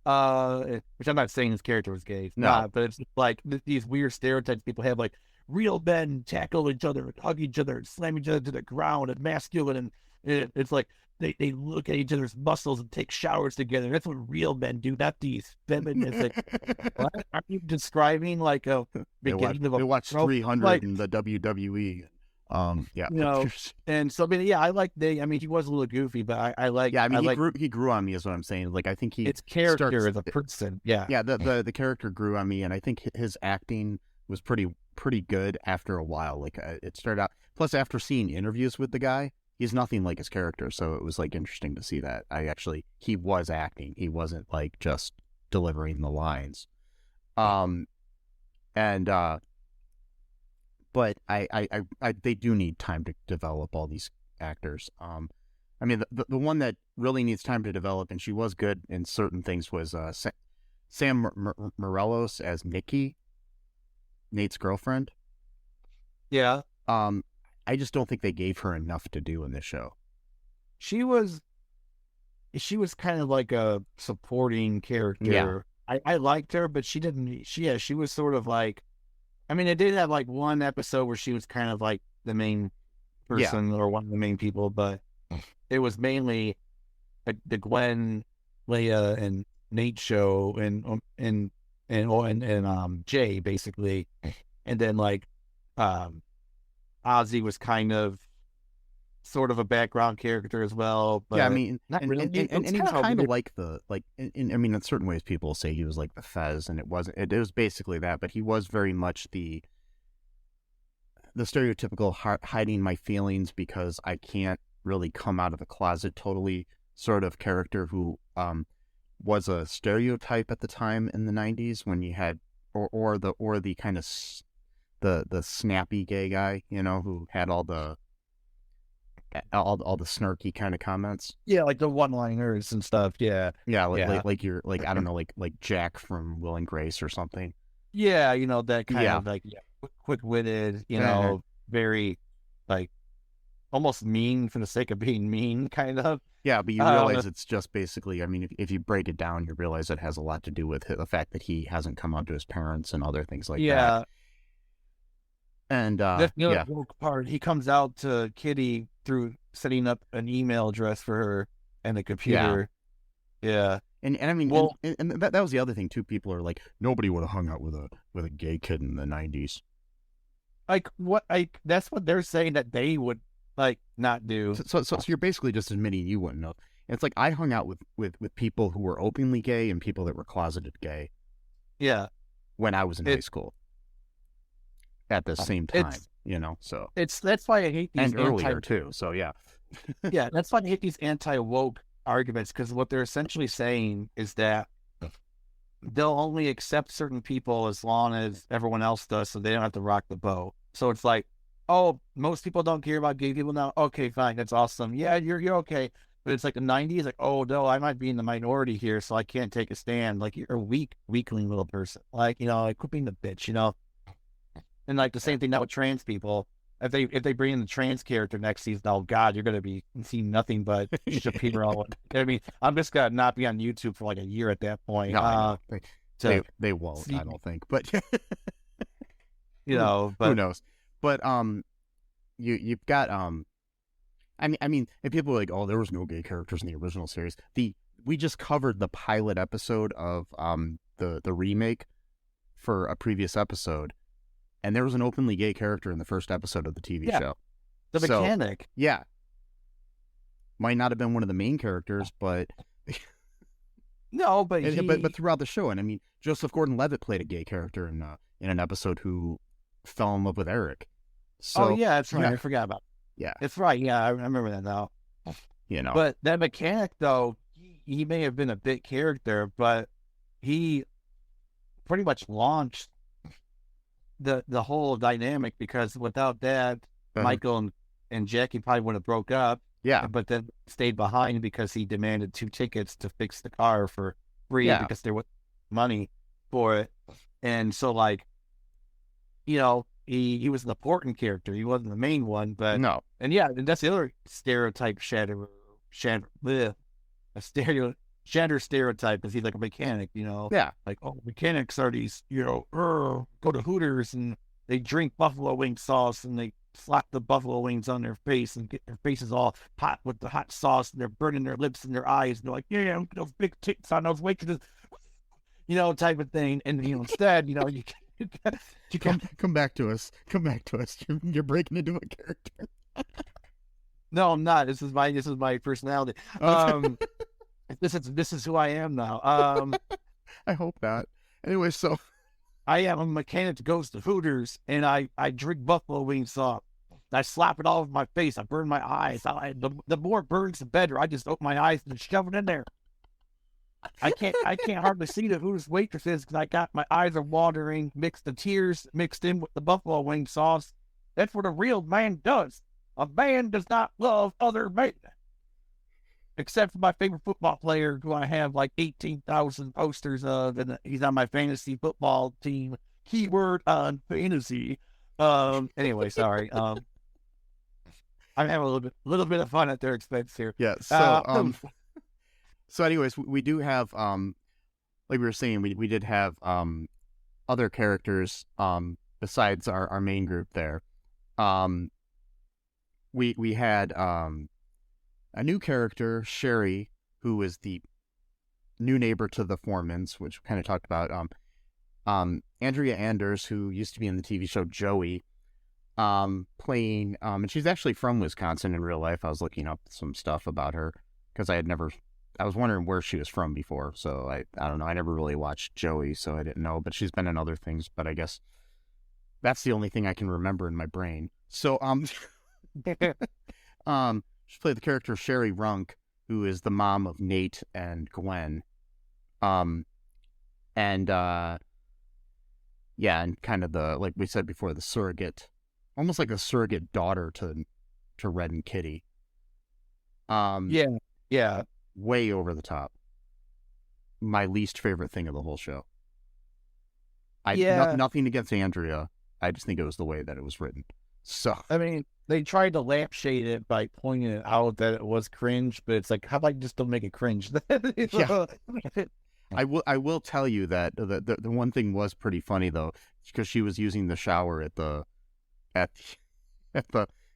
which I'm not saying his character was gay. It's not, but it's like these weird stereotypes people have, like real men tackle each other, hug each other, and slam each other to the ground, and masculine, and it's like they look at each other's muscles and take showers together. That's what real men do, not these feminists. Like, what? Aren't you describing like a beginning of a? They watch 300 in the WWE. Yeah. And so I like he was a little goofy, but I like. Yeah, he grew on me, is what I'm saying. Like, I think its character as a person. Yeah. Yeah, the character grew on me, and I think his acting was pretty good after a while. Like, it started out. Plus, after seeing interviews with the guy, he's nothing like his character, so it was like interesting to see that. He was acting. He wasn't like just delivering the lines. But they do need time to develop all these actors. The one that really needs time to develop, and she was good in certain things, was Sam Morelos as Nikki, Nate's girlfriend. Yeah. I just don't think they gave her enough to do in this show. She was kind of like a supporting character. Yeah. I liked her, but she didn't. She was sort of like. It did have like one episode where she was kind of like the main person or one of the main people, but it was mainly the Gwen, Leia, and Nate show, and Jay basically, and then like Ozzy was kind of sort of a background character as well. But not really. And he was kind of like in certain ways people say he was like the Fez, and it wasn't. It was basically that, but he was very much the stereotypical hiding my feelings because I can't really come out of the closet totally sort of character who was a stereotype at the time in the 90s when you had or the kind of the snappy gay guy, who had all the snarky kind of comments. Yeah, like the one-liners and stuff. Yeah. Yeah, like you're like, I don't know, like Jack from Will and Grace or something. Yeah, that kind of like quick-witted, very like almost mean for the sake of being mean, kind of. Yeah, but you realize it's just basically, if you break it down, you realize it has a lot to do with the fact that he hasn't come out to his parents and other things like that. Yeah. And that's the other woke part. He comes out to Kitty through setting up an email address for her and a computer. Yeah. And that was the other thing too. People are like, nobody would have hung out with a gay kid in the 90s. Like what? That's what they're saying that they would like not do. So you're basically just admitting you wouldn't know. And it's like I hung out with people who were openly gay and people that were closeted gay. Yeah. When I was in high school. At the same time, so that's why I hate these and earlier too. So yeah, yeah, that's why I hate these anti-woke arguments, because what they're essentially saying is that they'll only accept certain people as long as everyone else does, so they don't have to rock the boat. So it's like, oh, most people don't care about gay people now. Okay, fine, that's awesome. Yeah, you're okay. But it's like the 90s, like, oh no, I might be in the minority here, so I can't take a stand. Like you're a weakling little person. Like like quit being the bitch, And like the same thing now with trans people. If they bring in the trans character next season, oh God, you're gonna be seeing nothing but Shapiro. I'm just gonna not be on YouTube for like a year at that point. No, they won't. I don't think, but but who knows? But you've got and people are like, oh, there was no gay characters in the original series. We just covered the pilot episode of the remake for a previous episode. And there was an openly gay character in the first episode of the TV show. The mechanic. Yeah. Might not have been one of the main characters, but... No, but but throughout the show. And Joseph Gordon-Levitt played a gay character in an episode who fell in love with Eric. So, oh, yeah, that's right. Yeah. I forgot about Yeah. It's right. Yeah, I remember that now. You know. But that mechanic, though, he may have been a bit character, but he pretty much launched the whole dynamic, because without that, Michael and Jackie probably would have broke up. Yeah. But then stayed behind because he demanded 2 tickets to fix the car for free because there was money for it. And so, like, you know, he was an important character. He wasn't the main one, but no. And yeah, and that's the other stereotype shatter stereotype, is he's like a mechanic, you know? Yeah. Like, oh, mechanics are these, you know, go to Hooters and they drink buffalo wing sauce and they slap the buffalo wings on their face and get their faces all hot with the hot sauce, and they're burning their lips and their eyes, and they're like, yeah, I'm those big tits on those waitresses, you know, type of thing. And, you know, instead, you know, you come back to us. Come back to us. You're breaking into a character. No, I'm not. This is my personality. This is who I am now. I hope not. Anyway, so I am a mechanic that goes to Hooters, and I drink buffalo wing sauce. I slap it all over my face. I burn my eyes. The more burns, the better. I just open my eyes and shove it in there. I can't hardly see the Hooters waitresses because my eyes are watering, the tears mixed in with the buffalo wing sauce. That's what a real man does. A man does not love other men. Except for my favorite football player, who I have like 18,000 posters of, and he's on my fantasy football team. Keyword on fantasy. Anyway, sorry. I'm having a little bit of fun at their expense here. Yeah. So, so anyways, we do have, like we were saying, we did have other characters besides our main group there. We had a new character, Sherry, who is the new neighbor to the Formans, which we kind of talked about. Andrea Anders, who used to be in the TV show Joey, playing, and she's actually from Wisconsin in real life. I was looking up some stuff about her because I was wondering where she was from before. So I don't know. I never really watched Joey, so I didn't know, but she's been in other things, but I guess that's the only thing I can remember in my brain. So, she played the character Sherry Runk, who is the mom of Nate and Gwen. And kind of like we said before, the surrogate, almost like a surrogate daughter to Red and Kitty. Yeah. Way over the top. My least favorite thing of the whole show. Nothing against Andrea. I just think it was the way that it was written. So, I mean, they tried to lampshade it by pointing it out that it was cringe, but it's like, how about you just don't make it cringe? Yeah. I will tell you that the one thing was pretty funny though, because she was using the shower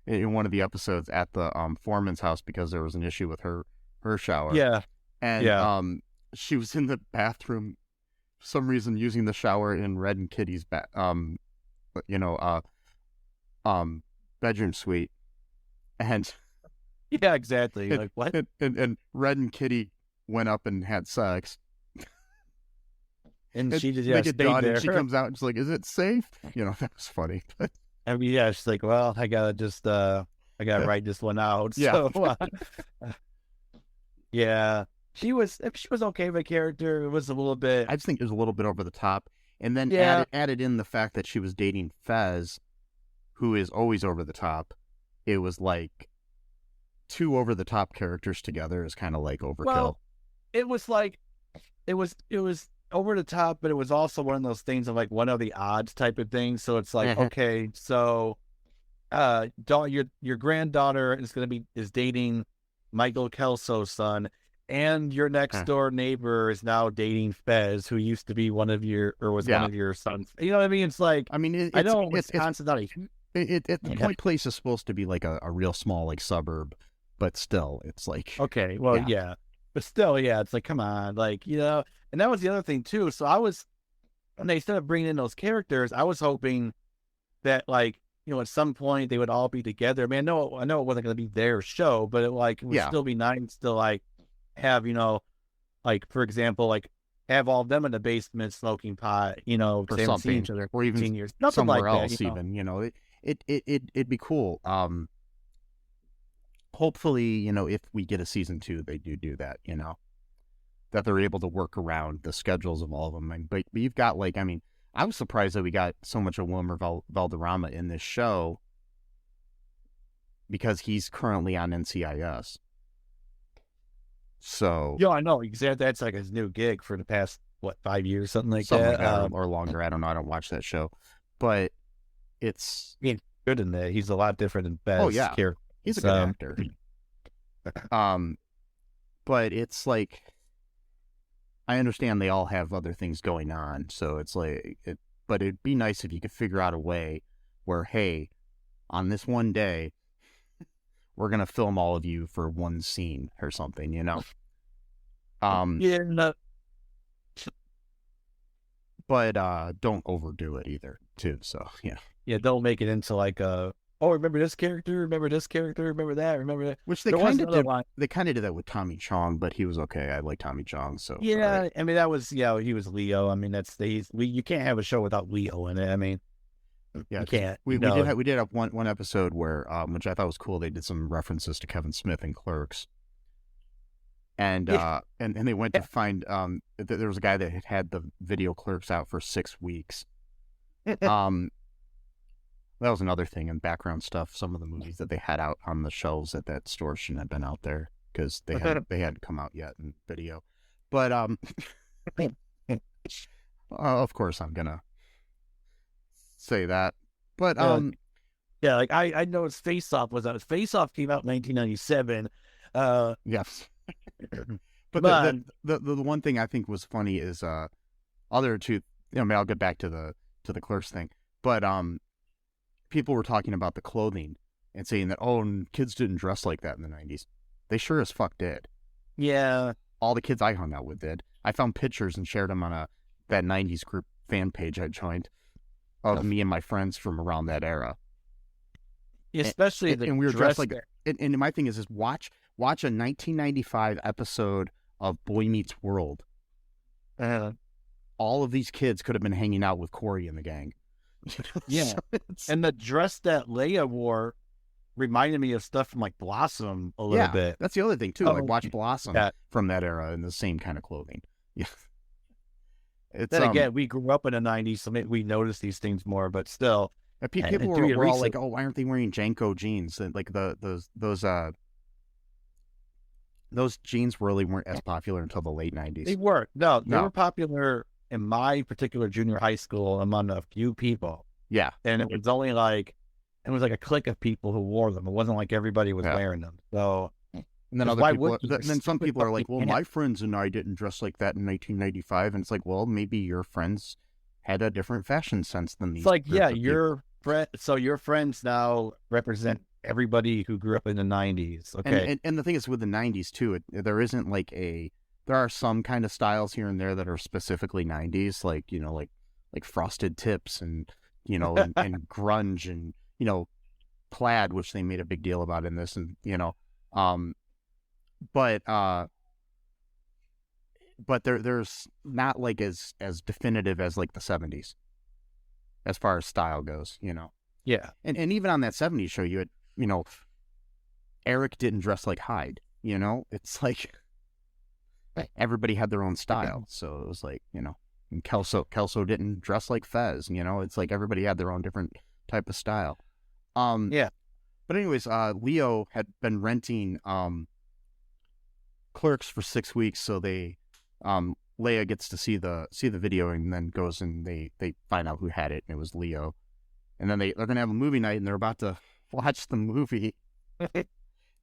in one of the episodes at the Foreman's house because there was an issue with her shower. Yeah. And she was in the bathroom for some reason using the shower in Red and Kitty's bedroom suite, and yeah, exactly. Like what? And Red and Kitty went up and had sex, and she just they get done, there. and she comes out and she's like, "Is it safe?" You know, that was funny. But I mean, yeah, she's like, "Well, I gotta write this one out." Yeah. So, yeah, she was okay with the character. It was a little bit. I just think it was a little bit over the top, and then added in the fact that she was dating Fez, who is always over the top. It was like 2 over the top characters together is kind of like overkill. Well, it was over the top, but it was also one of those things of like one of the odds type of thing. So it's like, okay, so your granddaughter is dating Michael Kelso's son, and your next door neighbor is now dating Fez, who used to be one of your sons. You know what I mean? It's like, Wisconsin's not a the Point Place is supposed to be like a real small like suburb, but still, it's like okay, well, yeah. But still, yeah, it's like, come on, like, you know. And that was the other thing too. So when they started bringing in those characters, I was hoping that, like, you know, at some point they would all be together. I mean, I know it wasn't going to be their show, but it would still be nice to like have, you know, like, for example, like have all of them in the basement smoking pot, you know, or something, each other or even years. Nothing somewhere like else, that, even, you know, it'd be cool. hopefully, if we get a season 2, they do that, that they're able to work around the schedules of all of them. But you've got I was surprised that we got so much of Wilmer Valderrama in this show because he's currently on NCIS. So yeah, I know exactly. That's like his new gig for the past 5 years, something like that, or longer. I don't know. I don't watch that show, but it's good in there. He's a lot different than Bez. Oh yeah, character. He's a good actor. But it's like, I understand they all have other things going on, so it's like, but it'd be nice if you could figure out a way where, hey, on this one day, we're gonna film all of you for one scene or something, But don't overdo it either, too. So yeah, don't make it into like remember this character, remember that. Which they kind of did. They kind of did that with Tommy Chong, but he was okay. I like Tommy Chong, so yeah. Right. I mean, that was he was Leo. I mean, you can't have a show without Leo in it. I mean, yeah, you can't. We did have one episode where which I thought was cool. They did some references to Kevin Smith and Clerks, and and they went to find there was a guy that had the video Clerks out for 6 weeks. That was another thing in background stuff. Some of the movies that they had out on the shelves at that store shouldn't have been out there because they hadn't come out yet in video. But of course I'm gonna say that. But yeah, like I know it's Face Off was out. Face Off came out in 1997. Yes. But the one thing I think was funny is other two. I'll get back to the Clerks thing, but people were talking about the clothing and saying that, kids didn't dress like that in the 90s. They sure as fuck did. Yeah. All the kids I hung out with did. I found pictures and shared them on that 90s group fan page I joined of me and my friends from around that era. Especially and we were dressed like and my thing is watch a 1995 episode of Boy Meets World. All of these kids could have been hanging out with Corey and the gang. Yeah. And the dress that Leia wore reminded me of stuff from like Blossom a little bit. That's the other thing too. Watch Blossom from that era in the same kind of clothing. Yeah. Then again, we grew up in the 90s, so maybe we noticed these things more, but still. People were all like, why aren't they wearing Janko jeans? And like those jeans really weren't as popular until the late 90s. They weren't. No, they were popular in my particular junior high school among a few people. Yeah. And it was only like a clique of people who wore them. It wasn't like everybody was wearing them. So, and then some people are like, well, my friends and I didn't dress like that in 1995. And it's like, well, maybe your friends had a different fashion sense than these. It's like, your friends now represent everybody who grew up in the 90s. Okay. And the thing is with the 90s too, there isn't like there are some kind of styles here and there that are specifically 90s, like, like frosted tips and, and grunge and, plaid, which they made a big deal about in this. And, but there's not like as definitive as like the 70s as far as style goes, Yeah. And even on that 70s show, you had, Eric didn't dress like Hyde, it's like everybody had their own style. So it was like, and Kelso didn't dress like Fez, it's like everybody had their own different type of style. Yeah. But anyways, Leo had been renting Clerks for 6 weeks, so they Leia gets to see the video and then goes and they find out who had it, and it was Leo. And then they're gonna have a movie night and they're about to watch the movie.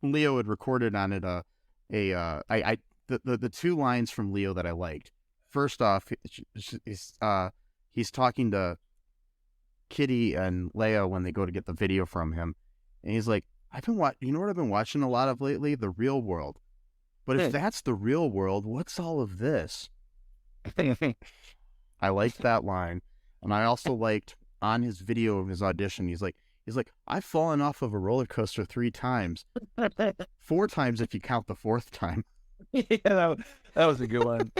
Leo had recorded on it the two lines from Leo that I liked. First off, he's talking to Kitty and Leia when they go to get the video from him, and he's like, you know what I've been watching a lot of lately? The Real World. But if that's the real world, what's all of this? I liked that line. And I also liked on his video of his audition, he's like, I've fallen off of a roller coaster 3 times. 4 times if you count the 4th time. Yeah, that was a good one.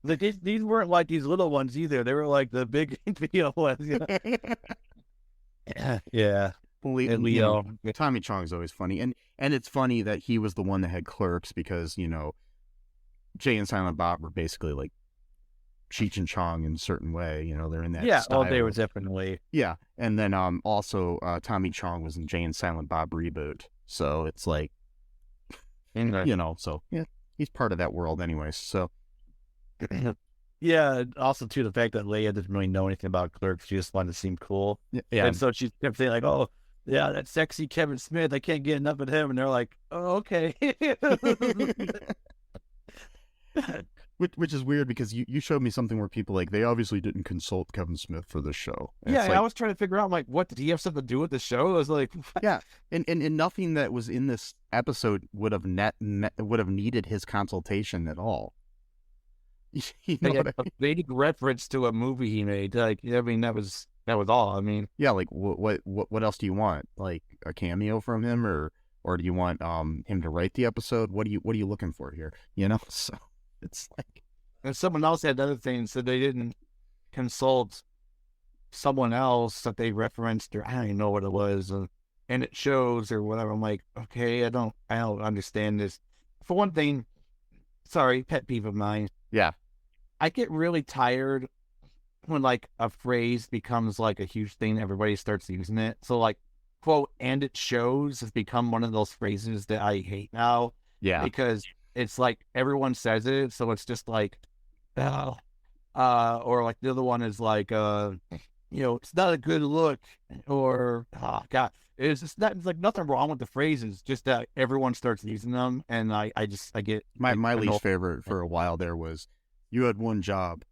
These weren't like these little ones either. They were like the big video ones. Yeah. Well, and you know, Leo. Tommy Chong's always funny, and it's funny that he was the one that had Clerks because Jay and Silent Bob were basically like Cheech and Chong in a certain way. They're in that style. Oh, they were definitely. Yeah, and then also Tommy Chong was in Jay and Silent Bob reboot, so it's like, so yeah, he's part of that world anyway. So yeah, also too the fact that Leia didn't really know anything about Clerks, she just wanted to seem cool. Yeah, and so she kept saying like, "Oh, yeah, that sexy Kevin Smith, I can't get enough of him," and they're like, "Oh, okay." Which is weird because you showed me something where people they obviously didn't consult Kevin Smith for this show. And yeah, I was trying to figure out like, what did he have something to do with the show? I was like, yeah, and nothing that was in this episode would have needed his consultation at all. You know what I mean? A vague reference to a movie he made. Like, I mean, that was all. I mean, yeah, like what else do you want? Like a cameo from him, or do you want him to write the episode? What are you looking for here? So it's like, and someone else had other things, so they didn't consult someone else that they referenced, or I don't even know what it was, and it shows or whatever. I'm like, okay, I don't understand this. For one thing, sorry, pet peeve of mine. Yeah. I get really tired when like a phrase becomes like a huge thing, everybody starts using it. So like, quote, "and it shows" has become one of those phrases that I hate now. Yeah. Because it's like everyone says it, so it's just like, or like the other one is like, "it's not a good look," or God, it's like nothing wrong with the phrases, just that everyone starts using them, and I get my least favorite for a while there was, "You had one job."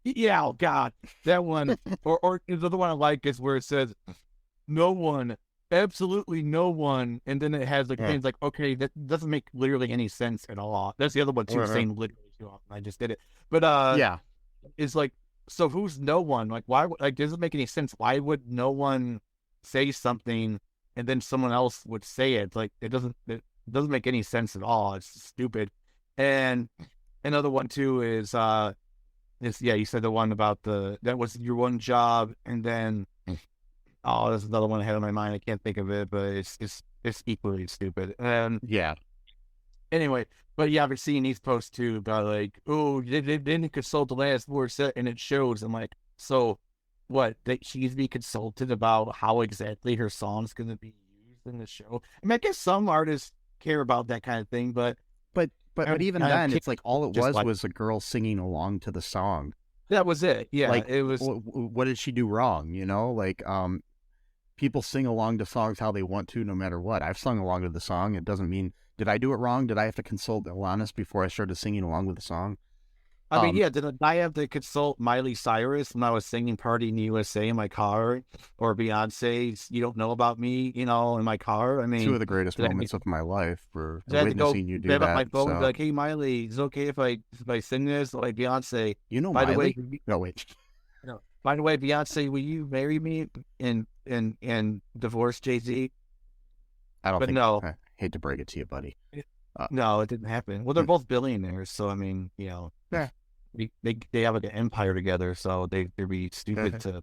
Yeah, oh God, that one. or the other one I like is where it says, "No one, absolutely no one," and then it has like things like, okay, that doesn't make literally any sense at all. That's the other one too, saying literally too often. I just did it, but yeah, it's like, so who's no one? Like, why? Like, doesn't make any sense. Why would no one say something and then someone else would say it? Like, it doesn't make any sense at all. It's stupid. And another one too is you said the one about that was your one job, and then there's another one I had on my mind. I can't think of it, but it's equally stupid. And yeah. Anyway, but yeah, I've been seeing these posts too about like, oh, they didn't consult the last word set, and it shows. I'm like, so what? That she's be consulted about how exactly her song's going to be used in the show? I mean, I guess some artists care about that kind of thing, but even then, it's like all it was a girl singing along to the song. That was it. Yeah, like, it was. What did she do wrong? Like people sing along to songs how they want to, no matter what. I've sung along to the song. It doesn't mean, did I do it wrong? Did I have to consult Alanis before I started singing along with the song? I mean, yeah, did I have to consult Miley Cyrus when I was singing "Party in the USA" in my car, or Beyonce's "You Don't Know About Me," in my car? I mean, two of the greatest moments of my life were witnessing you do that. My phone, so. Like, "Hey, Miley, is it okay if I sing this?" Like, Beyonce, by Miley? The way, no wait. No, by the way, Beyonce, will you marry me and divorce Jay-Z? I don't. But think, no. I hate to break it to you, buddy. No, it didn't happen. Well, they're both billionaires, so I mean, yeah. They have like an empire together, so they'd be stupid to.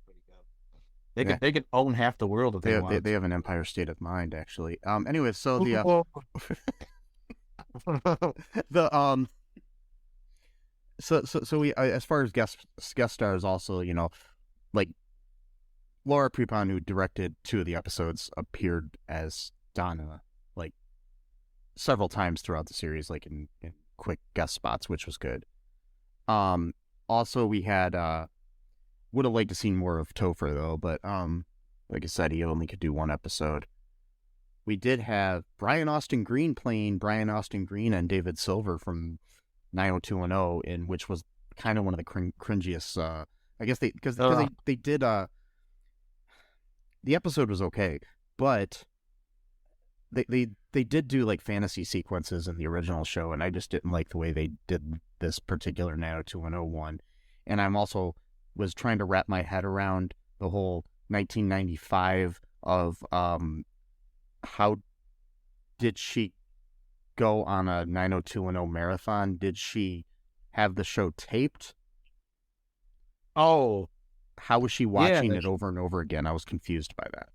They could own half the world if they want. They have an empire state of mind, actually. Anyway, so so we as far as guest stars, also, like Laura Prepon, who directed 2 of the episodes, appeared as Donna like several times throughout the series, like in quick guest spots, which was good. Also we had would have liked to see more of Topher though, but like I said, he only could do 1 episode. We did have Brian Austin Green playing Brian Austin Green and David Silver from 90210, in which was kind of one of the cringiest. I guess because they did the episode was okay, but they did do like fantasy sequences in the original show, and I just didn't like the way they did this particular 90210 one. And I'm also was trying to wrap my head around the whole 1995 of how did she go on a 90210 marathon? Did she have the show taped? Oh, how was she watching it over and over again? I was confused by that.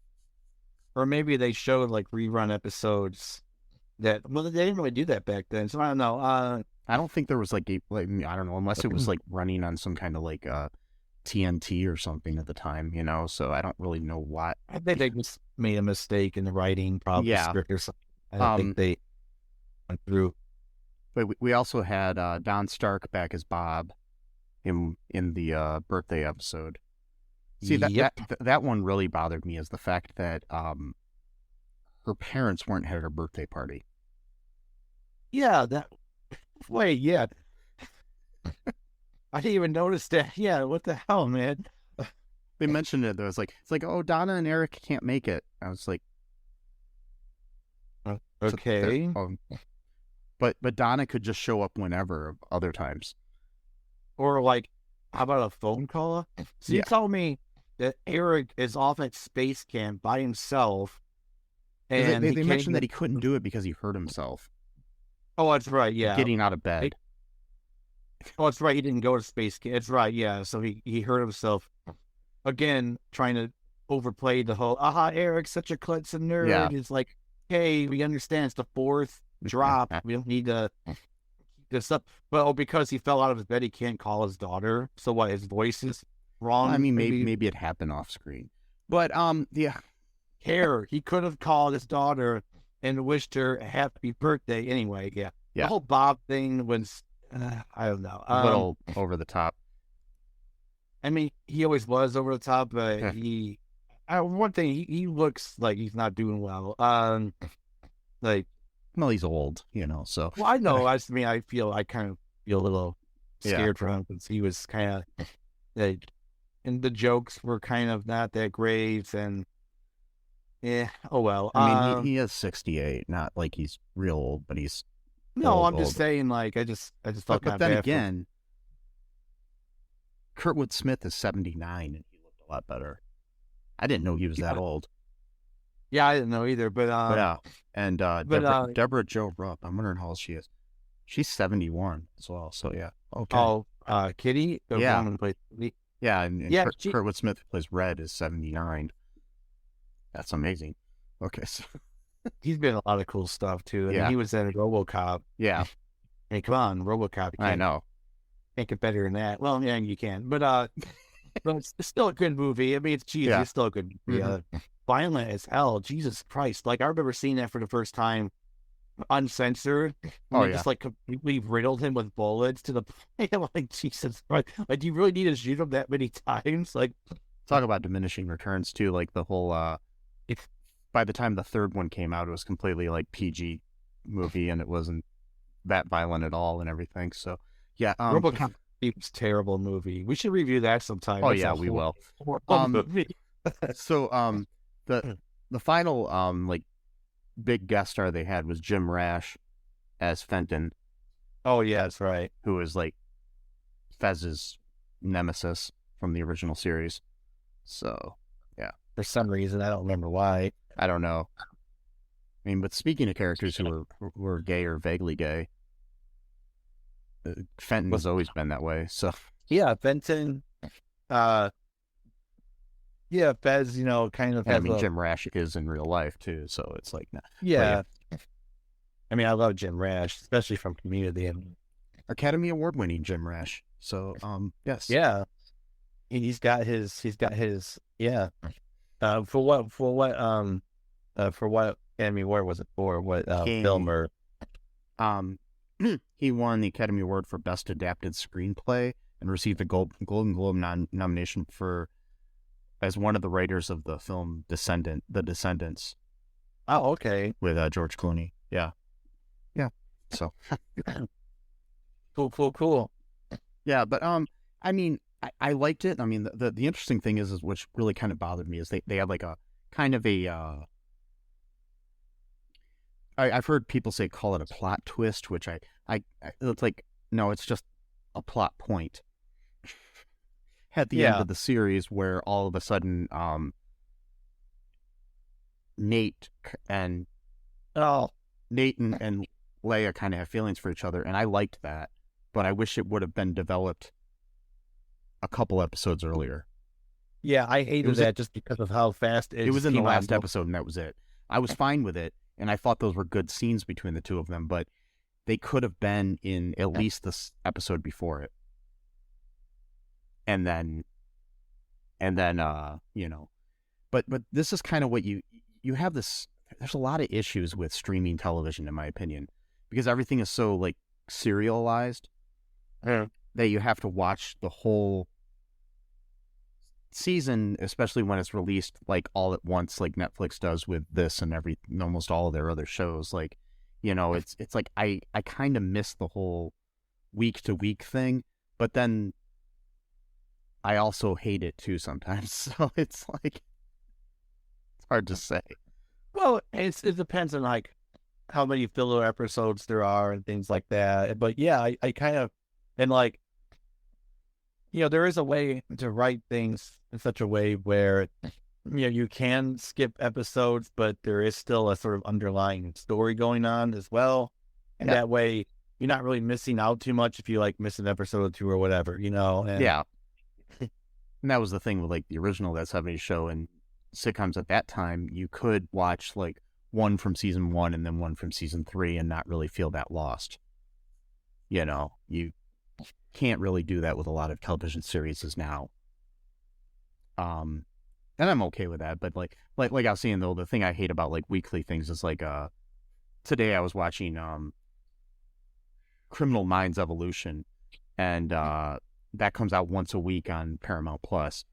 or maybe they showed like rerun episodes that, well, they didn't really do that back then. So I don't know. I don't think there was like I don't know, unless it was like running on some kind of like TNT or something at the time, you know. So I don't really know what. I think they just made a mistake in the writing, probably script or something. I don't think they went through. But we also had Don Stark back as Bob in the birthday episode. See, that one really bothered me, is the fact that her parents weren't at her birthday party. Yeah, wait, yeah. I didn't even notice that. Yeah, what the hell, man? They mentioned it, though. It's like, oh, Donna and Eric can't make it. I was like, okay. But Donna could just show up whenever other times. Or like, how about a phone call? So you told me that Eric is off at space camp by himself. And they mentioned that he couldn't do it because he hurt himself. Oh, that's right, yeah. Getting out of bed. Oh, that's right, he didn't go to space camp. That's right, yeah. So he hurt himself. Again, trying to overplay the whole, Eric's such a klutz and nerd. Yeah. It's like, hey, we understand it's the fourth drop. We don't need to keep this up. But because he fell out of his bed, he can't call his daughter. So what, his voice is wrong? I mean, maybe it happened off screen. But, yeah. He could have called his daughter and wished her a happy birthday anyway. Yeah. The whole Bob thing was, I don't know. A little over the top. I mean, he always was over the top, but one thing, he looks like he's not doing well. Well, he's old, you know, so. Well, I know. I kind of feel a little scared for him, because he was kind of, and the jokes were kind of not that great, and oh well. I mean, he is 68, not like he's real old, but he's I'm just saying, like, I just felt kind of bad. But then again, Kurtwood Smith is 79, and he looked a lot better. I didn't know he was that old. Yeah, I didn't know either, but and Debra Jo Rupp, I'm wondering how old she is. She's 71 as well, so yeah. Okay. Oh, Kitty? The woman who plays Kitty? Yeah, and Kurtwood Smith, who plays Red, is 79. That's amazing. Okay, so he's been a lot of cool stuff too. And he was in RoboCop. Yeah. Hey, come on, RoboCop. I know. Can't get better than that. Well, yeah, you can, but it's still a good movie. I mean, it's cheesy. It's still a good movie. Mm-hmm. Violent as hell. Jesus Christ! Like, I remember seeing that for the first time, uncensored. Just like completely riddled him with bullets to the point. I'm like, Jesus Christ! Like, do you really need to shoot him that many times? Like, talk about diminishing returns too. Like the whole. By the time the third one came out, it was completely like PG movie, and it wasn't that violent at all and everything. So yeah, RoboCop is a terrible movie. We should review that sometime. Oh, yeah, we will. So the final like big guest star they had was Jim Rash as Fenton. Oh yeah, that's right. Who was like Fez's nemesis from the original series. So yeah, for some reason I don't remember why. I don't know. I mean, but speaking of characters who were gay or vaguely gay, Fenton has always been that way. So yeah, Fenton. Yeah, Fez, kind of. I mean, Jim Rash is in real life too, so it's like, nah. Yeah. I mean, I love Jim Rash, especially from Community and Academy Award-winning Jim Rash. So, yes. Yeah, he's got his. Yeah. For what Academy Award was it for? What film or? He won the Academy Award for Best Adapted Screenplay and received a Golden Globe nomination as one of the writers of the film The Descendants. Oh, okay. With George Clooney. Yeah. Yeah. So. Cool. Yeah, but I mean, I liked it. I mean, the interesting thing is which really kind of bothered me is they had like a kind of a I've heard people call it a plot twist, which I it's like, no, it's just a plot point at the end of the series where all of a sudden Nate and Leia kind of have feelings for each other, and I liked that, but I wish it would have been developed a couple episodes earlier. Yeah, I hated that just because of how fast it was in the last episode, and that was it. I was fine with it, and I thought those were good scenes between the two of them, but they could have been in at least this episode before it. And then you know, but this is kind of what you have this. There's a lot of issues with streaming television, in my opinion, because everything is so like serialized that you have to watch the whole season, especially when it's released like all at once, like Netflix does with this and almost all of their other shows. Like, you know, it's like I kind of miss the whole week to week thing, but then I also hate it too sometimes. So it's like, it's hard to say. Well, it depends on like how many filler episodes there are and things like that. But yeah, I kind of, and like, you know, there is a way to write things in such a way where, you know, you can skip episodes, but there is still a sort of underlying story going on as well. And that way you're not really missing out too much if you like miss an episode or two or whatever, you know? And, yeah. And that was the thing with like the original That 70s Show and sitcoms at that time. You could watch like one from season 1 and then one from season 3 and not really feel that lost. You know, you can't really do that with a lot of television series now. And I'm okay with that, but like I was saying though, the thing I hate about like weekly things is like today I was watching Criminal Minds Evolution, and that comes out once a week on Paramount Plus.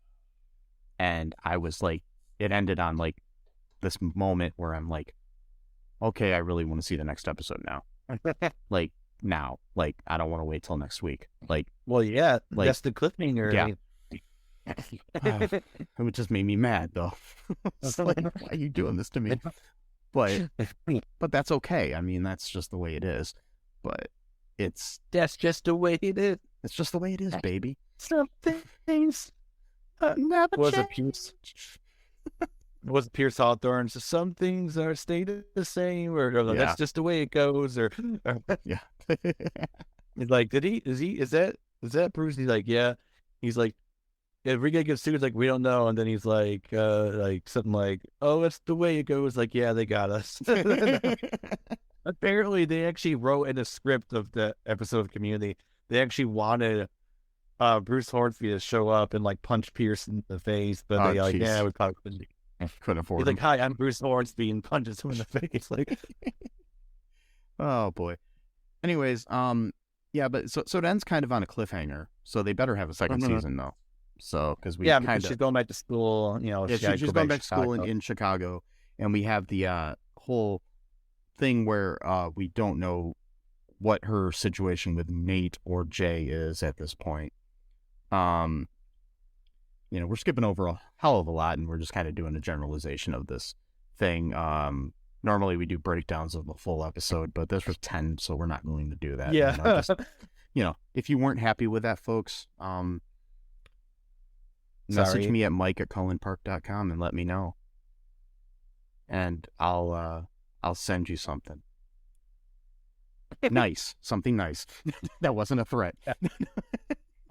And I was like, it ended on like this moment where I'm like, okay, I really want to see the next episode now. Like now, like I don't want to wait till next week. Like, well, yeah, like, that's the cliffhanger. Yeah. It just made me mad though. It's like, why are you doing this to me? But that's okay. I mean, that's just the way it is. But that's just the way it is. It's just the way it is, baby. Some things never change. Was it Pierce Hawthorne? So some things are stayed the same, or that's just the way it goes, or yeah. He's like, is that Bruce? He's like, yeah. He's like, if we get sued, like we don't know, and then he's like something like, oh, it's the way it goes. Like, yeah, they got us. Apparently, they actually wrote in the script of the episode of Community, they actually wanted Bruce Hornsby to show up and like punch Pierce in the face, but they like, yeah, we probably couldn't afford He's him. like, hi, I'm Bruce Hornsby, and punches him in the face. Like, oh boy. Anyways, yeah, but so it ends kind of on a cliffhanger. So they better have a second season though. So because she's going back to school. You know, she's going back to school in Chicago, and we have the whole thing where we don't know what her situation with Nate or Jay is at this point. You know, we're skipping over a hell of a lot, and we're just kind of doing a generalization of this thing. Normally we do breakdowns of the full episode, but this was 10, so we're not willing to do that. Yeah. You know, if you weren't happy with that, folks, message me at mike@cullenpark.com and let me know. And I'll send you something. Nice. Something nice. That wasn't a threat.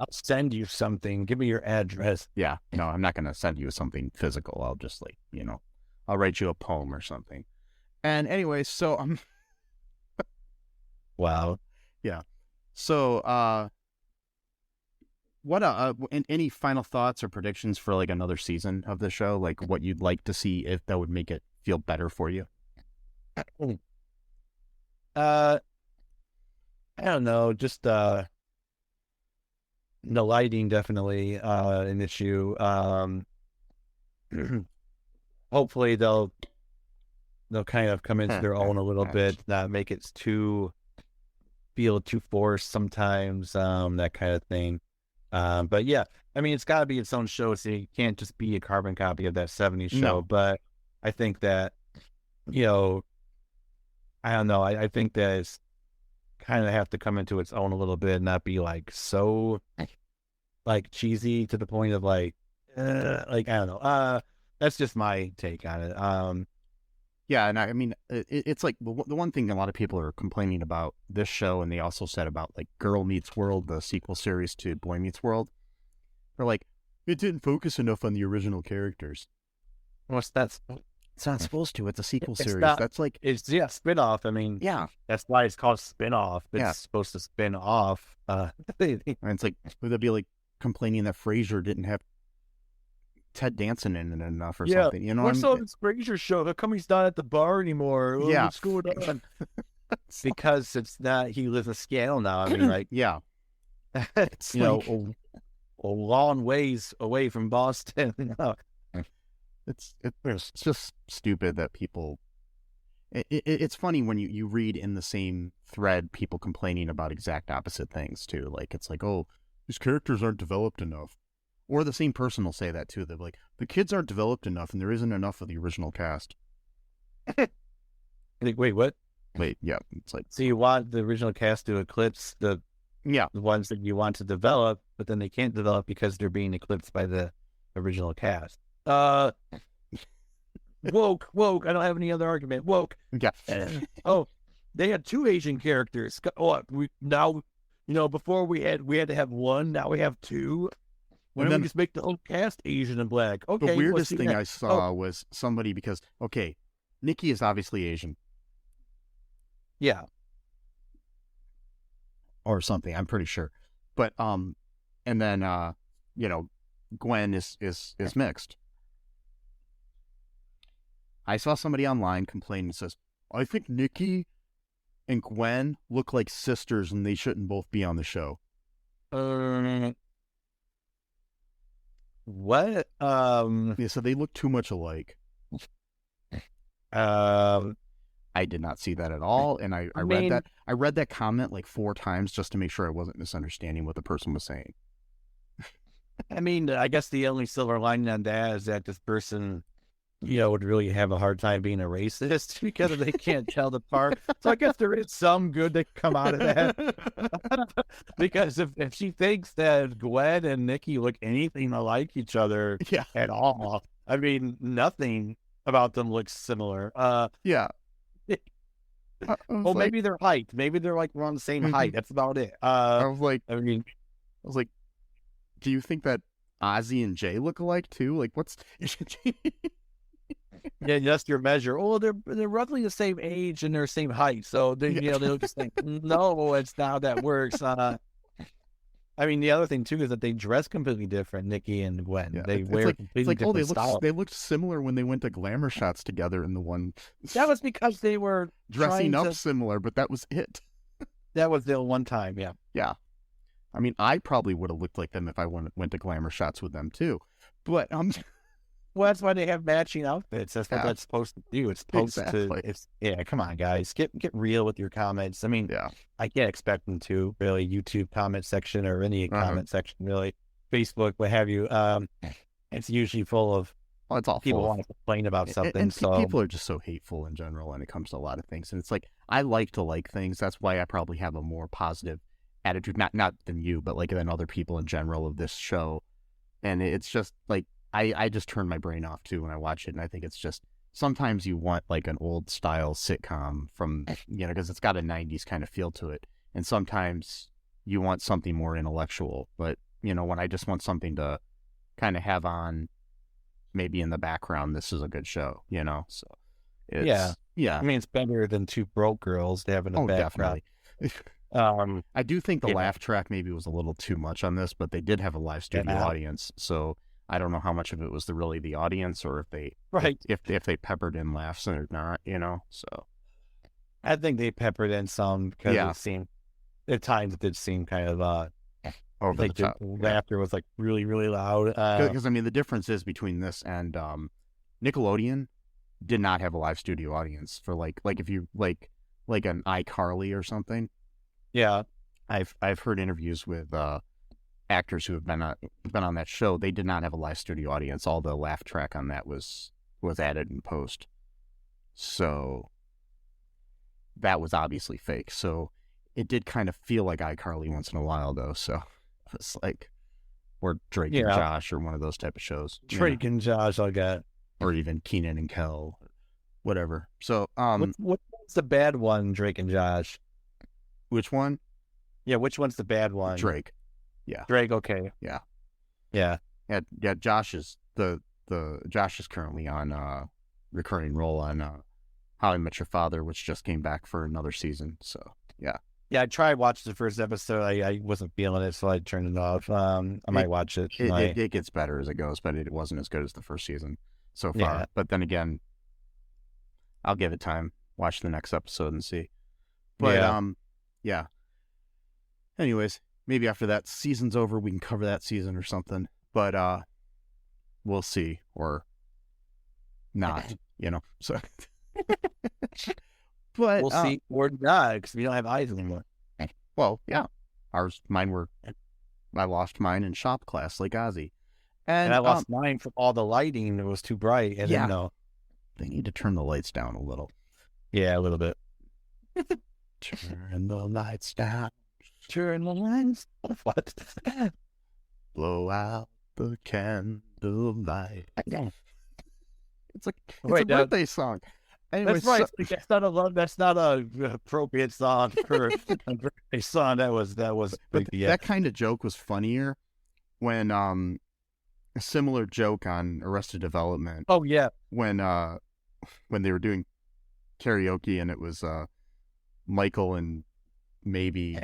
I'll send you something. Give me your address. Yeah. No, I'm not going to send you something physical. I'll just like, you know, I'll write you a poem or something. And anyway, so wow. Yeah. So what any final thoughts or predictions for like another season of the show? Like what you'd like to see if that would make it feel better for you? I don't know, just the lighting definitely an issue. Hopefully they'll kind of come into their own a little bit, not make it feel too forced sometimes, that kind of thing. But yeah, I mean, it's got to be its own show, so it can't just be a carbon copy of that 70s show. No. But I think that, you know, I don't know. I think that it's kind of have to come into its own a little bit, and not be like so like cheesy to the point of like I don't know. That's just my take on it. Yeah, and I mean, it's like the one thing a lot of people are complaining about this show, and they also said about like Girl Meets World, the sequel series to Boy Meets World. They're like, it didn't focus enough on the original characters. What's that? It's not supposed to. It's a sequel series. Not, That's like spin-off. I mean, yeah, that's why it's called spin-off. It's supposed to spin off. And it's like would that be like complaining that Frasier didn't have Ted Danson in it enough or something? You know, what's all this Frasier show? How come he's not at the bar anymore? What's going on? Because it's not. He lives in Seattle now. I mean, like it's a long ways away from Boston. It's just stupid that people. It's funny when you read in the same thread people complaining about exact opposite things too. Like it's like, oh, these characters aren't developed enough, or the same person will say that too. They're like, the kids aren't developed enough, and there isn't enough of the original cast. Like, wait, what? Wait, yeah, it's like, so you want the original cast to eclipse the ones that you want to develop, but then they can't develop because they're being eclipsed by the original cast. Woke. I don't have any other argument. Woke. Yeah. They had 2 Asian characters. Before we had to have 1. Now we have 2. Why don't we just make the whole cast Asian and black? Okay. The weirdest thing I saw was somebody because Nikki is obviously Asian. Yeah. Or something. I'm pretty sure. But and then Gwen is mixed. I saw somebody online complain and says, I think Nikki and Gwen look like sisters and they shouldn't both be on the show. What? Yeah, so they look too much alike. I did not see that at all, and I read that comment like 4 times just to make sure I wasn't misunderstanding what the person was saying. I mean, I guess the only silver lining on that is that this person, would really have a hard time being a racist because they can't tell the part. So I guess there is some good that come out of that. Because if she thinks that Gwen and Nikki look anything like each other at all, I mean, nothing about them looks similar. Maybe their height. Maybe they're like around the same height. That's about it. I was like, do you think that Ozzy and Jay look alike too? Like, what's? Yeah, that's your measure. Oh, they're roughly the same age and they're the same height, so they look the same. No, it's not how that works. I mean, the other thing too is that they dress completely different. Nikki and Gwen, they wear completely different styles. They looked similar when they went to glamour shots together in the one. That was because they were dressing up similar, but that was it. That was the one time, yeah. I mean, I probably would have looked like them if I went to glamour shots with them too, but Well, that's why they have matching outfits. That's what that's supposed to do. It's supposed to. Come on, guys, get real with your comments. I mean, I can't expect them to really. YouTube comment section or any comment section, really. Facebook, what have you. It's usually full of. Well, it's all people full want to complain about something. And so people are just so hateful in general when it comes to a lot of things. And it's like I like to like things. That's why I probably have a more positive attitude, not than you, but like than other people in general of this show. And it's just like. I just turn my brain off too when I watch it, and I think it's just sometimes you want like an old style sitcom from because it's got a 90s kind of feel to it, and sometimes you want something more intellectual. But when I just want something to kind of have on, maybe in the background, this is a good show. So it's, I mean, it's better than 2 broke girls to have in the background. Definitely. I do think the laugh track maybe was a little too much on this, but they did have a live studio audience, so. I don't know how much of it was really the audience or if they if they peppered in laughs or not, So I think they peppered in some because it seemed at times it did seem kind of over the top. Laughter was like really, really loud. Because I mean the difference is between this and Nickelodeon did not have a live studio audience for like if you like an iCarly or something. Yeah. I've heard interviews with actors who have been on that show. They did not have a live studio audience. All the laugh track on that was added in post, so that was obviously fake. So it did kind of feel like iCarly once in a while, though. So it's like, or Drake and Josh, or one of those type of shows. Drake and Josh, I got, or even Keenan and Kel, whatever. So what's the bad one? Drake and Josh. Which one? Yeah, which one's the bad one? Drake. Yeah. Drake, okay. Yeah. Yeah. Yeah, Josh is Josh is currently on recurring role on How I Met Your Father, which just came back for another season. So yeah. Yeah, I tried watching the first episode. I wasn't feeling it, so I turned it off. I might watch it. It gets better as it goes, but it wasn't as good as the first season so far. Yeah. But then again, I'll give it time. Watch the next episode and see. But yeah. Anyways, maybe after that season's over, we can cover that season or something. But we'll see, or not. So. But we'll see, or not, because we don't have eyes anymore. Well, yeah, I lost mine in shop class, like Ozzy, and I lost mine from all the lighting. It was too bright. And then, they need to turn the lights down a little. Yeah, a little bit. Turn the lights down. Turn the lights. What? Blow out the candlelight. It's a birthday song. Anyway, that's right. That's not a appropriate song for a birthday song. That was. But that kind of joke was funnier when a similar joke on Arrested Development. Oh yeah. When they were doing karaoke and it was Michael and maybe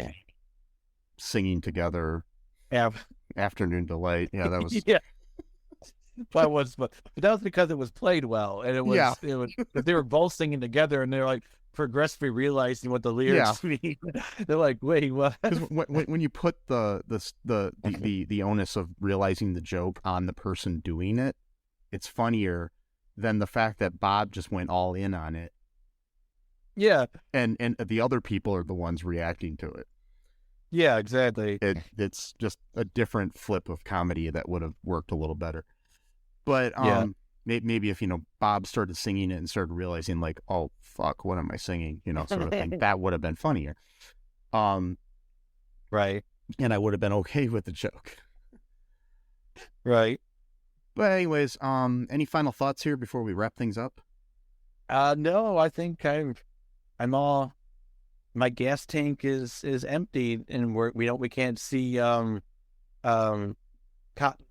singing together. Yeah. Afternoon Delight. Yeah, that was. Yeah. But that was because it was played well, and it was they were both singing together, and they're like progressively realizing what the lyrics mean. They're like, wait, what? When you put the onus of realizing the joke on the person doing it, it's funnier than the fact that Bob just went all in on it. Yeah, and the other people are the ones reacting to it. Yeah, exactly. It's just a different flip of comedy that would have worked a little better. But maybe if Bob started singing it and started realizing like, oh fuck, what am I singing? Sort of thing. That would have been funnier. Right. And I would have been okay with the joke. Right. But anyways, any final thoughts here before we wrap things up? No, I think I'm all. My gas tank is empty, and we can't see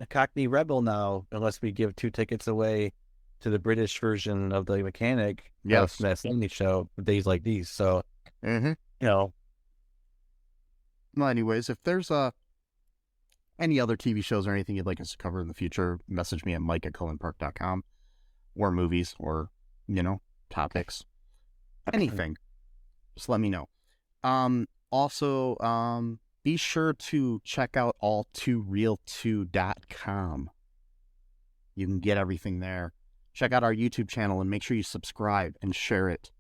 Cockney Rebel now unless we give 2 tickets away to the British version of the mechanic. Yes, that Sunday show, Days Like These. So, Well, anyways, if there's any other TV shows or anything you'd like us to cover in the future, message me at mike@cullenpark.com, or movies, or topics, anything. Just let me know. Also, be sure to check out all2real2.com. You can get everything there. Check out our YouTube channel and make sure you subscribe and share it.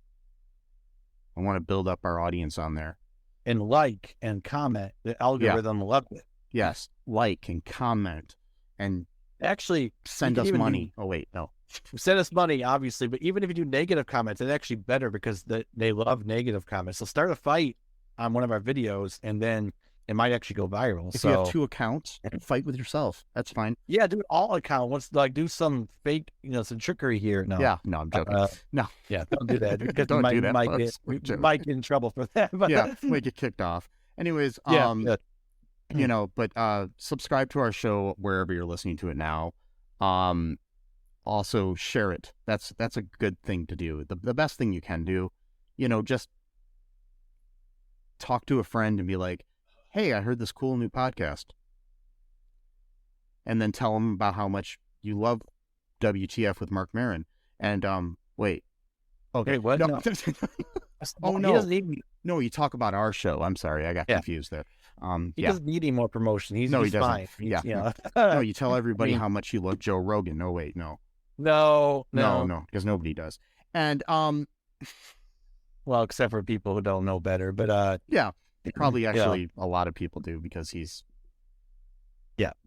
I want to build up our audience on there. And like and comment. The algorithm loves it. Yes, like and comment. And actually send us money. Oh, wait, no. Send us money, obviously, but even if you do negative comments, it's actually better because they love negative comments. So start a fight on one of our videos, and then it might actually go viral. If you have 2 accounts, fight with yourself. That's fine. Yeah, do it all account. Let's do some fake, some trickery here. No. Yeah, no, I'm joking. No. Yeah, don't do that. Because don't do that. We might get in trouble for that. But... Yeah, we get kicked off. Anyways, but subscribe to our show wherever you're listening to it now. Also share it. That's a good thing to do. The best thing you can do, just talk to a friend and be like, hey, I heard this cool new podcast. And then tell them about how much you love WTF with Mark Maron. And, wait. Okay, what? No. Oh, no. He doesn't need me. No, you talk about our show. I'm sorry. I got confused there. He doesn't need any more promotion. He's he doesn't. fine. No, you tell everybody how much you love Joe Rogan. No, wait, no. No, because nobody does. And, well, except for people who don't know better, but, yeah. Probably actually a lot of people do because he's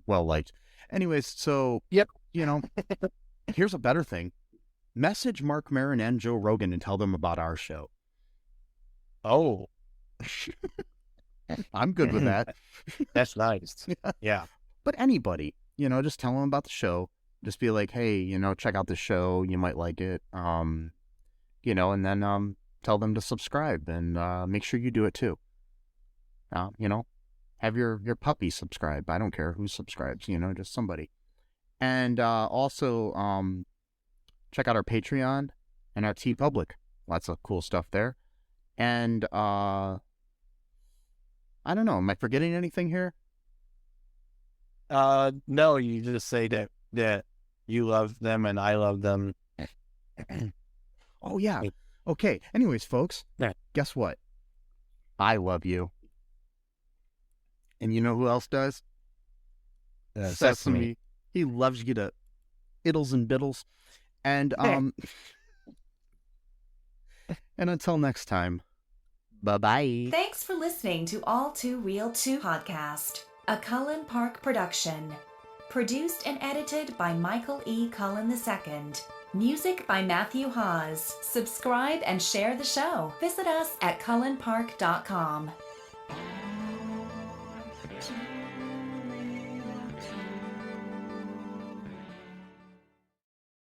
well liked. Anyways, so here's a better thing. Message Mark Maron and Joe Rogan and tell them about our show. Oh. I'm good with that. That's nice. Yeah. But anybody, just tell them about the show. Just be like, hey, check out the show. You might like it. And then tell them to subscribe and make sure you do it too. Have your puppy subscribe. I don't care who subscribes, just somebody. And also check out our Patreon and our TeePublic. Lots of cool stuff there. And I don't know, am I forgetting anything here? No, you just say that you love them and I love them. Oh, yeah. Okay. Anyways, folks, guess what? I love you. And you know who else does? Sesame. He loves you to iddles and biddles. And and until next time, bye-bye. Thanks for listening to All Too Real 2 podcast, a Cullen Park production. Produced and edited by Michael E. Cullen II. Music by Matthew Hawes. Subscribe and share the show. Visit us at cullenpark.com.